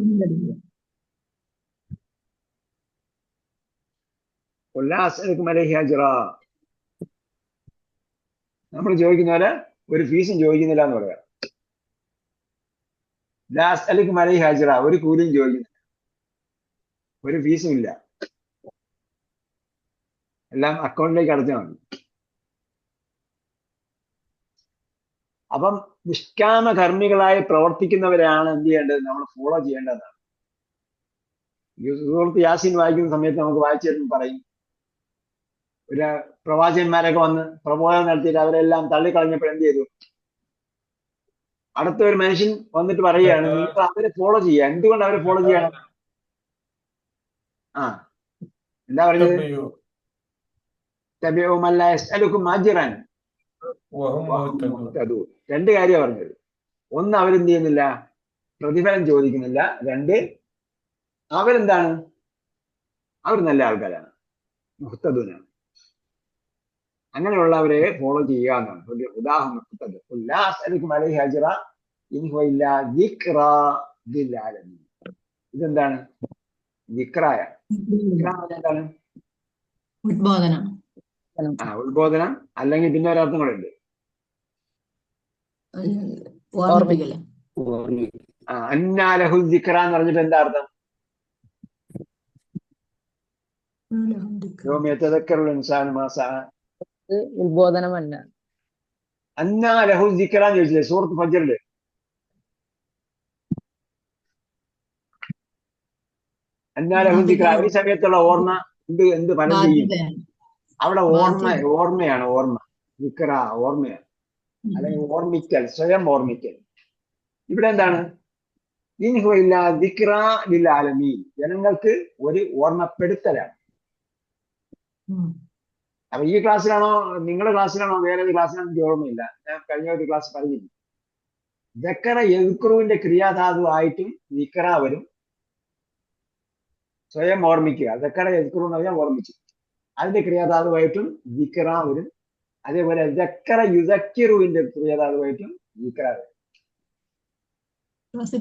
നമ്മൾ ചോദിക്കുന്ന പോലെ ഒരു ഫീസും ചോദിക്കുന്നില്ല എന്ന് പറയാം. ലാസ്അലിക്കും അലൈഹി അജ്റ, ഒരു കൂലിയും ചോദിക്കുന്നില്ല, ഒരു ഫീസും ഇല്ല, എല്ലാം അക്കൗണ്ടിലേക്ക് അടച്ചാൽ മതി. അപ്പം നിഷ്കാമ കർമ്മികളായി പ്രവർത്തിക്കുന്നവരാണ് എന്ത് ചെയ്യേണ്ടത്? നമ്മൾ ഫോളോ ചെയ്യേണ്ടതാണ്. സുഹൃത്ത് യാസീൻ വായിക്കുന്ന സമയത്ത് നമുക്ക് വായിച്ചു പറയും, ഒരു പ്രവാചകന്മാരൊക്കെ വന്ന് പ്രബോധനം നടത്തിയിട്ട് അവരെല്ലാം തള്ളിക്കളഞ്ഞപ്പോൾ എന്ത് ചെയ്തു? അടുത്ത ഒരു മനുഷ്യൻ വന്നിട്ട് പറയുകയാണ്, നിങ്ങൾ അവരെ ഫോളോ ചെയ്യുക. എന്തുകൊണ്ട് അവരെ ഫോളോ ചെയ്യണം? എന്താ പറഞ്ഞത്? തബിഉ മൻ ലാ യസ്അലുക്കും അജ്റൻ വഹും മുഹ്തദൂൻ. രണ്ട് കാര്യമാണ് പറഞ്ഞത്. ഒന്ന്, അവരെന്ത് ചെയ്യുന്നില്ല? പ്രതിഫലം ചോദിക്കുന്നില്ല. രണ്ട്, അവരെന്താണ്? അവർ നല്ല ആൾക്കാരാണ്, മുഹ്തദൂനാണ്. അങ്ങനെയുള്ളവരെ ഫോളോ ചെയ്യുക എന്നാണ്. ഉദാഹരണം, ഇതെന്താണ്? ദിക്റായ. എന്താണ്? ഉദ്ബോധനം. ഉത്ബോധനം. അല്ലെങ്കിൽ പിന്നെ ഒരർത്ഥം കൂടെ ഉണ്ട്, ഓർമ്മിപ്പിക്കല്. അന്നാലഹു ദിക്റ എന്ന് പറഞ്ഞിട്ട് എന്താ അർത്ഥം? ഉത്ബോധനമല്ല. അന്നാലഹു ദിക്റ എന്ന് ചോദിച്ചില്ലേ സൂറത്ത് ഫജ്റില്? അന്നാലഹു ദിക്റ, ഈ സമയത്തുള്ള ഓർമ്മ എന്ത് ഫലം ചെയ്യും? അവിടെ ഓർമ്മയാണ്. ഓർമ്മ, ദിക്റ ഓർമ്മയാണ്, അല്ലെങ്കിൽ ഓർമ്മിക്കൽ, സ്വയം ഓർമ്മിക്കൽ. ഇവിടെ എന്താണ്? ഇൻഹുവ ദിക്റ ലിൽ ആലമീൻ, ജനങ്ങൾക്ക് ഒരു ഓർമ്മപ്പെടുത്തലാണ്. അപ്പൊ ഈ ക്ലാസ്സിലാണോ, നിങ്ങളുടെ ക്ലാസ്സിലാണോ, വേറെ ഒരു ക്ലാസ്സിലാണോ എനിക്ക് ഓർമ്മയില്ല. ഞാൻ കഴിഞ്ഞ ഒരു ക്ലാസ് പറഞ്ഞിരുന്നു. ദക്കറ യദ്കുറുവിന്റെ ക്രിയാധാതു ആയിട്ടും ദിക്റ വരും. സ്വയം ഓർമ്മിക്കുക, ദക്കറ യദ്കുറു എന്ന് പറഞ്ഞാൽ ഓർമ്മിച്ചു, അതിന്റെ ക്രിയാധാതുവായിട്ടും ദിക്റ വരും. അതേപോലെ ദക്കറ യുദക്കിറുവിന്റെ ക്രിയാധാതുവായിട്ടും ദിക്റ വരും.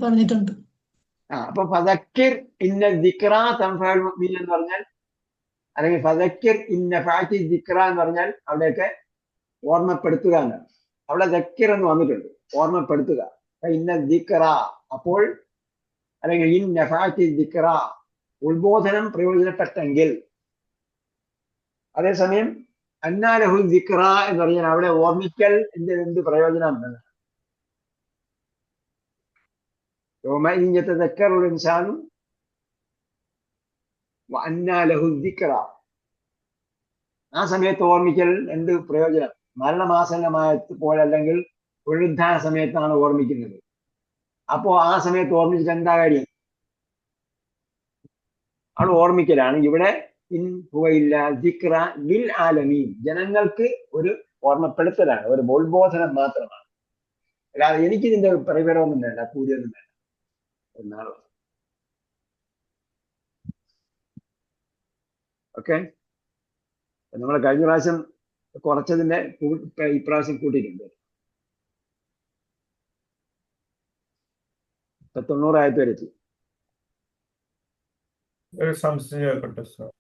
പറഞ്ഞിട്ടുണ്ട്. അപ്പൊ ഫദക്കിർ ഇന്ന ദിക്റ തൻഫഉൽ മുഅ്മിനീൻ എന്ന് പറഞ്ഞാൽ, അല്ലെങ്കിൽ ഫദക്കിർ ഇന്ന ഫഅതി ദിക്റ എന്ന് പറഞ്ഞാൽ അവിടെയൊക്കെ ഓർമ്മപ്പെടുത്തുക എന്നാണ്. അവിടെ ദക്കിർ എന്ന് വന്നിട്ടുണ്ട്, ഓർമ്മപ്പെടുത്തുക. ഇന്ന ദിക്റ, അപ്പോൾ അല്ലെങ്കിൽ ഇന്ന ഫഅതി ദിക്റ, ഉത്ബോധനം പ്രയോജനപ്പെട്ടെങ്കിൽ. അതേസമയം അന്നാലഹു ദിക്റ എന്ന് പറഞ്ഞാൽ അവിടെ ഓർമ്മിക്കൽ എന്ത് പ്രയോജനം? യൗമഇദിൻ യതദക്കറുൽ ഇൻസാനു വഅന്നാലഹു ദിക്റ, ആ സമയത്ത് ഓർമ്മിക്കൽ എന്ത് പ്രയോജനം? മരണമാസന്നമായപ്പോൾ അല്ലെങ്കിൽ പുനരുദ്ധാന സമയത്താണ് ഓർമ്മിക്കുന്നത്. അപ്പോ ആ സമയത്ത് ഓർമ്മിച്ചിട്ട് എന്താ കാര്യം? അവിടെ ഓർമ്മിക്കലാണ്. ഇവിടെ ഇൻ ഹുവ ഇല്ലാ ദിക്റ ലിൽ ആലമീൻ, ജനങ്ങൾക്ക് ഒരു ഓർമ്മപ്പെടുത്തലാണ്, ഒരു ബോൾബോധനം മാത്രമാണ്. അല്ലാതെ എനിക്കിതിന്റെ പരിപരമൊന്നും വേണ്ട, കൂടിയൊന്നും വേണ്ട എന്നാണ്. ഓക്കെ, നമ്മൾ കഴിഞ്ഞ പ്രാവശ്യം കുറച്ചതിന്റെ ഇപ്രാവശ്യം കൂട്ടിയിട്ടുണ്ട്. 90 ആയത്തുവരെത്തി. ഒരു സംശയം ചോദിക്കട്ടെ സാർ?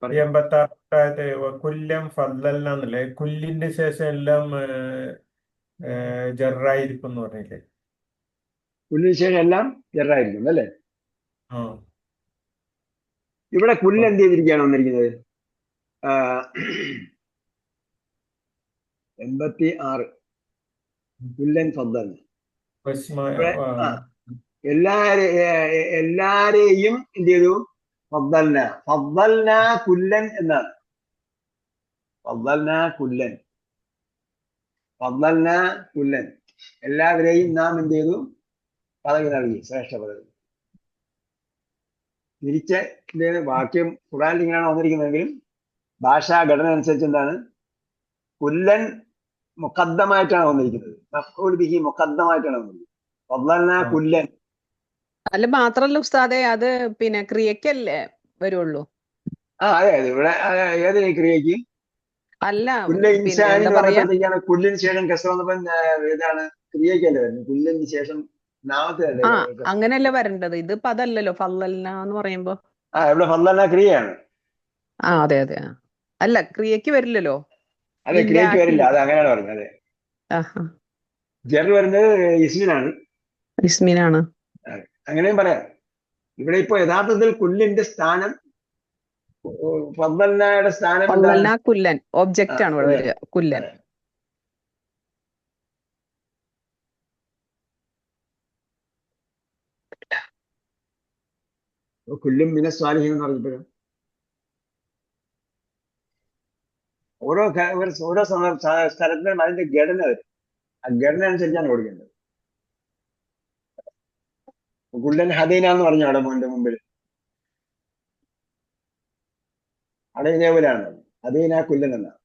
86 കുല്യം ഫല്ലല്ലേ, കുല്ലിന്റെ ശേഷം എല്ലാം ജറായിരിക്കും എന്ന് പറഞ്ഞില്ലേ? കുല്ലിന് ശേഷം എല്ലാം ജറായിരിക്കും അല്ലേ? ഇവിടെ കുല്ല് എന്ത് ചെയ്തിരിക്കുകയാണ് വന്നിരിക്കുന്നത്? 86 കുല്ലൻ ഫദ്ദൽ. വിസ്മയ ഇവിടെ എല്ലാരെയും എന്ത് ചെയ്തു? ഫദ്ദൽന. ഫദ്ദൽന കുല്ലൻ എന്നാണ്. ഫദ്ദൽന കുല്ലൻ. ഫദ്ദൽന കുല്ലൻ. എല്ലാവരെയും നാം എന്ത് ചെയ്തു? പദവി നൽകി, ശ്രേഷ്ഠ പദവി. തിരിച്ച് വാക്യം ഖുർആനിൽ ഇങ്ങനെയാണ് വന്നിരിക്കുന്നതെങ്കിലും ഭാഷാ ഘടന അനുസരിച്ച് എന്താണ്? കുല്ലൻ മുഖദ്ദമായിട്ടാണ് വന്നിരിക്കുന്നത്. മഫ്ഊൽ ബിഹി മുഖദ്ദമായിട്ടാണ് വന്നിരിക്കുന്നത്. ഫദ്ദൽന കുല്ലൻ. അല്ല മാത്രല്ല ഉസ്താദെ, അത് പിന്നെ ക്രിയക്കല്ലേ വരുള്ളൂ. അതെ അതെ. ഇവിടെ ഏത് ക്രിയക്ക്? അല്ല കുല്ല ഇൻസാൻ എന്ന് പറയുമ്പോഴത്തേക്കാണ് കുല്ലിന് ശേഷം കസറ വന്നപ്പോൾ ഏതാണ്? ക്രിയക്കല്ലേ വരുന്നത്. കുല്ലിന് ശേഷം നാമത്തെ അല്ലേ? അങ്ങനെയല്ല വരേണ്ടത്. ഇത് പദല്ലല്ലോ ഫല്ലൽന എന്ന് പറയുമ്പോ. ഇവിടെ ഫദ്ദൽന ക്രിയയാണ്. അതെ അതെ. അല്ല ക്രിയക്ക് വരില്ലല്ലോ. അതെ, ക്രിയക്ക് വരില്ല. അത് അങ്ങനെയാണ് പറഞ്ഞത്. അതെ. ജർ വരുന്നത് ഇസ്മിനാണ്. ഇസ്മിനാണ്. അങ്ങനെയും പറയാം. ഇവിടെ ഇപ്പൊ യഥാർത്ഥത്തിൽ കുല്ലിന്റെ സ്ഥാനം, ഫദ്ദൽനയുടെ സ്ഥാനം ഫല്ലൽന കുല്ലൻ ഒബ്ജക്റ്റ് ആണ് ഇവിടെ വരിക. കുല്ലൻ. കുല്ലും മിന സ്വാലിഹീൻ എന്ന് പറഞ്ഞപ്പോഴും ഓരോ സ്ഥലത്തിനും അതിന്റെ ഘടന വരും. ആ ഘടന അനുസരിച്ചാണ് കൊടുക്കേണ്ടത്. കുല്ലൻ ഹദീന എന്ന് പറഞ്ഞു അവിടെ മോന്റെ മുമ്പിൽ. അവിടെ ഇതേപോലെയാണ് ഹദീന കുല്ലൻ എന്നാണ്.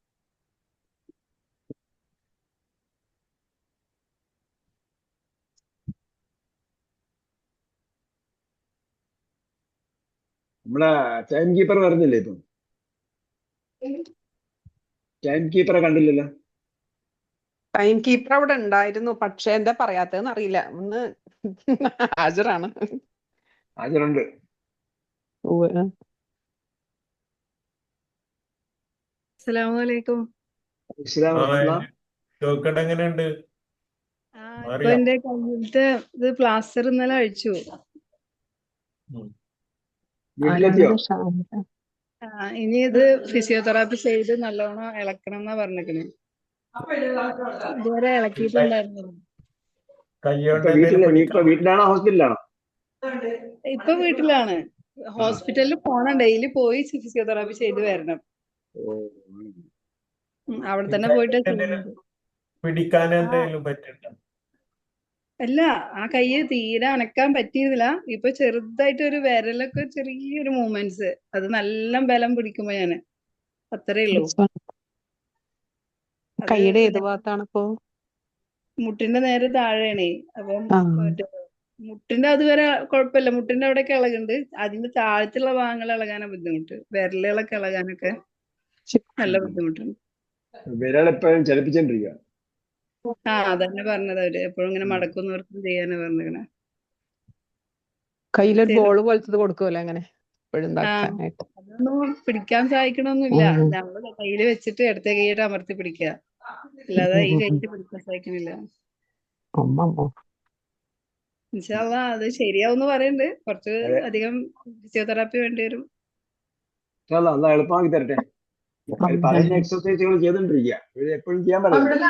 നമ്മളെ ടൈം കീപ്പർ വരുന്നില്ലേ ഇപ്പം? ടൈം കീപ്പറെ കണ്ടില്ലല്ലോ. ടൈം കീപ്പർ അവിടെ ഉണ്ടായിരുന്നു, പക്ഷെ എന്താ പറയാത്തതെന്ന് അറിയില്ല. ഒന്ന് ഹാജറാണ്. ഹാജറുണ്ട്. അസ്സലാമലൈക്കും. എങ്ങനെയുണ്ട്? ഇപ്പൊ എന്റെ കയ്യിലത്തെ ഇത് പ്ലാസ്റ്റർ ഇന്നലെ അഴിച്ചു. ഇനി ഇത് ഫിസിയോതെറാപ്പി ചെയ്ത് നല്ലോണം ഇളക്കണം എന്നാ പറഞ്ഞിരിക്കണേ. ഇതുവരെ ഇളക്കിയിട്ടുണ്ടായിരുന്നു. വീട്ടിലാണോ ഹോസ്പിറ്റലിലാണോ? ഇപ്പൊ വീട്ടിലാണ്. ഹോസ്പിറ്റലിൽ പോണം, ഡെയിലി പോയി ഫിസിയോതെറാപ്പി ചെയ്ത് വരണം. അവിടെ തന്നെ പോയിട്ട് പിടിക്കാൻ എന്തെങ്കിലും പറ്റുന്നുണ്ടോ? അല്ല, ആ കൈ തീരെ അനക്കാൻ പറ്റിയിരുന്നില്ല. ഇപ്പൊ ചെറുതായിട്ട് ഒരു വിരലൊക്കെ ചെറിയൊരു മൂവ്മെന്റ്സ്. അത് നല്ല ബലം പിടിക്കുമ്പോ ഞാന് അത്രേ ഉള്ളൂ. കൈയുടെ ഏത് ഭാഗത്താണ് ഇപ്പോ? മുട്ടിന്റെ നേരെ താഴെയാണേ. അപ്പം മുട്ടിന്റെ അതുവരെ കുഴപ്പമില്ല. മുട്ടിന്റെ അവിടെയൊക്കെ ഇളകുന്നുണ്ട്. അതിന്റെ താഴത്തുള്ള ഭാഗങ്ങൾ ഇളകാനാ ബുദ്ധിമുട്ട്. വിരലുകളൊക്കെ ഇളകാനൊക്കെ നല്ല ബുദ്ധിമുട്ടുണ്ട്. വിരലെപ്പോഴും ചലിപ്പിച്ചോണ്ടിരിക്കുക. അതന്നെ പറഞ്ഞത്. അവര് എപ്പോഴും ഇങ്ങനെ മടക്കും നിർത്തും ചെയ്യാനാ പറഞ്ഞിരിക്കണേ. കയ്യിലൊരു ബോള് പോലത്തത് കൊടുക്കുമല്ലോ അങ്ങനെ. അതൊന്നും പിടിക്കാൻ സഹായിക്കണമൊന്നുമില്ല. നമ്മള് കയ്യില് വെച്ചിട്ട് ഇടത്തെ കൈയിട്ട് അമർത്തി പിടിക്കുക. അല്ലാതെ ഈ കൈയിട്ട് പിടിക്കാൻ സഹായിക്കണില്ല. ഇൻഷാ അല്ലാ അത് ശരിയാവും പറയുന്നുണ്ട്. കുറച്ച് അധികം ഫിസിയോതെറാപ്പി വേണ്ടി വരും. എളുപ്പമാക്കി തരട്ടെ. പറയുന്ന എക്സർസൈസുകൾ ചെയ്തോണ്ടിരിക്കുക. എപ്പോഴും ചെയ്യാൻ പറ്റില്ല.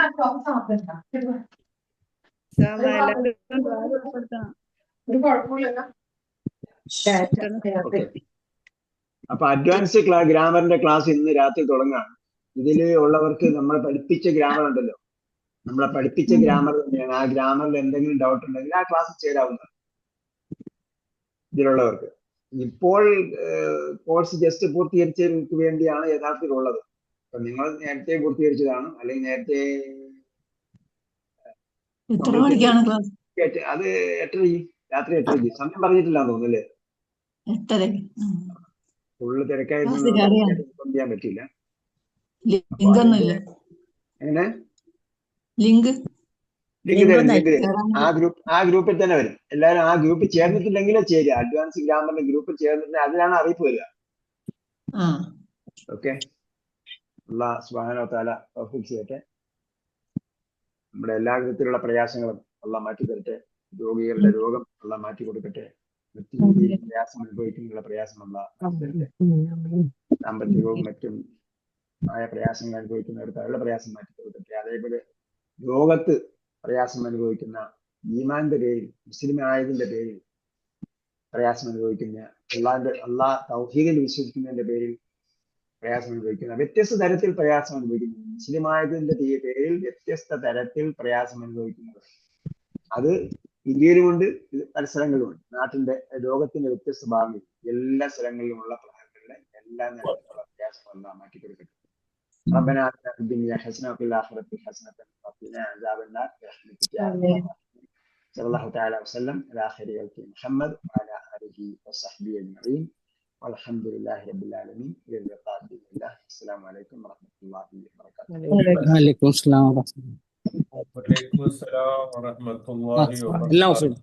അപ്പൊ അഡ്വാൻസ് ഗ്രാമറിന്റെ ക്ലാസ് ഇന്ന് രാത്രി തുടങ്ങാണ്. ഇതിൽ ഉള്ളവർക്ക് നമ്മൾ പഠിപ്പിച്ച ഗ്രാമർ ഉണ്ടല്ലോ, നമ്മളെ പഠിപ്പിച്ച ഗ്രാമർ തന്നെയാണ്. ആ ഗ്രാമറിൽ എന്തെങ്കിലും ഡൗട്ട് ഉണ്ടെങ്കിൽ ആ ക്ലാസ് ചേരാവുന്നതാണ് ഇതിലുള്ളവർക്ക്. ഇപ്പോൾ കോഴ്സ് ജസ്റ്റ് പൂർത്തീകരിച്ചവർക്ക് വേണ്ടിയാണ് യഥാർത്ഥത്തിലുള്ളത്. അപ്പൊ നിങ്ങൾ നേരത്തെ പൂർത്തീകരിച്ചതാണ്, അല്ലെങ്കിൽ നേരത്തെ അത് 8:30 രാത്രി 8:30 സമയം പറഞ്ഞിട്ടില്ലാന്ന് തോന്നുന്നല്ലേ? ഫുള്ള് തിരക്കായിരുന്നു, ചെയ്യാൻ പറ്റില്ല. എങ്ങനെ ലിങ്ക് ആ ഗ്രൂപ്പിൽ തന്നെ വരും. എല്ലാവരും ആ ഗ്രൂപ്പിൽ ചേർന്നിട്ടില്ലെങ്കിലേ ചേരുക. അഡ്വാൻസ് ഗ്രാമറിന്റെ ഗ്രൂപ്പിൽ ചേർന്നിട്ട് അതിലാണ് അറിയിപ്പ് വരിക. ഓക്കെ. അല്ലാഹു സുബ്ഹാനഹു വ തആല തൗഫീഖ് ചെയ്യട്ടെ. നമ്മുടെ എല്ലാ വിധത്തിലുള്ള പ്രയാസങ്ങളും അല്ലാഹ് മാറ്റി തരട്ടെ. രോഗികളുടെ രോഗം അല്ലാഹ് മാറ്റി കൊടുക്കട്ടെ. പ്രയാസം അനുഭവിക്കുന്നതിനുള്ള പ്രയാസം അല്ലാഹ് മാറ്റി തരട്ടെ. സാമ്പത്തികവും മറ്റും ആയ പ്രയാസങ്ങൾ അനുഭവിക്കുന്നവർക്ക് അവരുടെ പ്രയാസം മാറ്റി കൊടുക്കട്ടെ. അതേപോലെ ലോകത്ത് പ്രയാസം അനുഭവിക്കുന്ന ഈമാന്റെ പേരിൽ മുസ്ലിം ആയതിന്റെ പേരിൽ പ്രയാസം അനുഭവിക്കുന്ന അള്ളാഹ് തൗഹീദിൽ വിശ്വസിക്കുന്നതിന്റെ പേരിൽ പ്രയാസം അനുഭവിക്കുന്ന വ്യത്യസ്ത തരത്തിൽ പ്രയാസം അനുഭവിക്കുന്നു. മുസ്ലിം ആയതിന്റെ പേരിൽ വ്യത്യസ്ത തരത്തിൽ പ്രയാസം അനുഭവിക്കുന്നത് അത് ഇന്ത്യയിലുമുണ്ട്, പല സ്ഥലങ്ങളിലുമുണ്ട്. ലോകത്തിന്റെ വ്യത്യസ്ത ഭാഗങ്ങളിൽ എല്ലാ സ്ഥലങ്ങളിലുമുള്ള പ്രയാസങ്ങളുടെ എല്ലാ നിലയിലുള്ള പ്രയാസങ്ങളെല്ലാം മാറ്റി കൊടുക്കട്ടെ. ربنا آتنا في الدنيا حسنة وفي الآخرة حسنة وقنا عذاب النار برحمتك يا أرحم الراحمين. صلى الله تعالى وسلم على خير خلق محمد وعلى آله وصحبه أجمعين والحمد لله رب العالمين. إلى اللقاء بإذن الله. السلام عليكم ورحمة الله وبركاته. وعليكم السلام ورحمة الله. വലൈക്കും അസ്സലാം വറഹ്മത്തുള്ളാഹി എല്ലാം വബറകാതുഹു.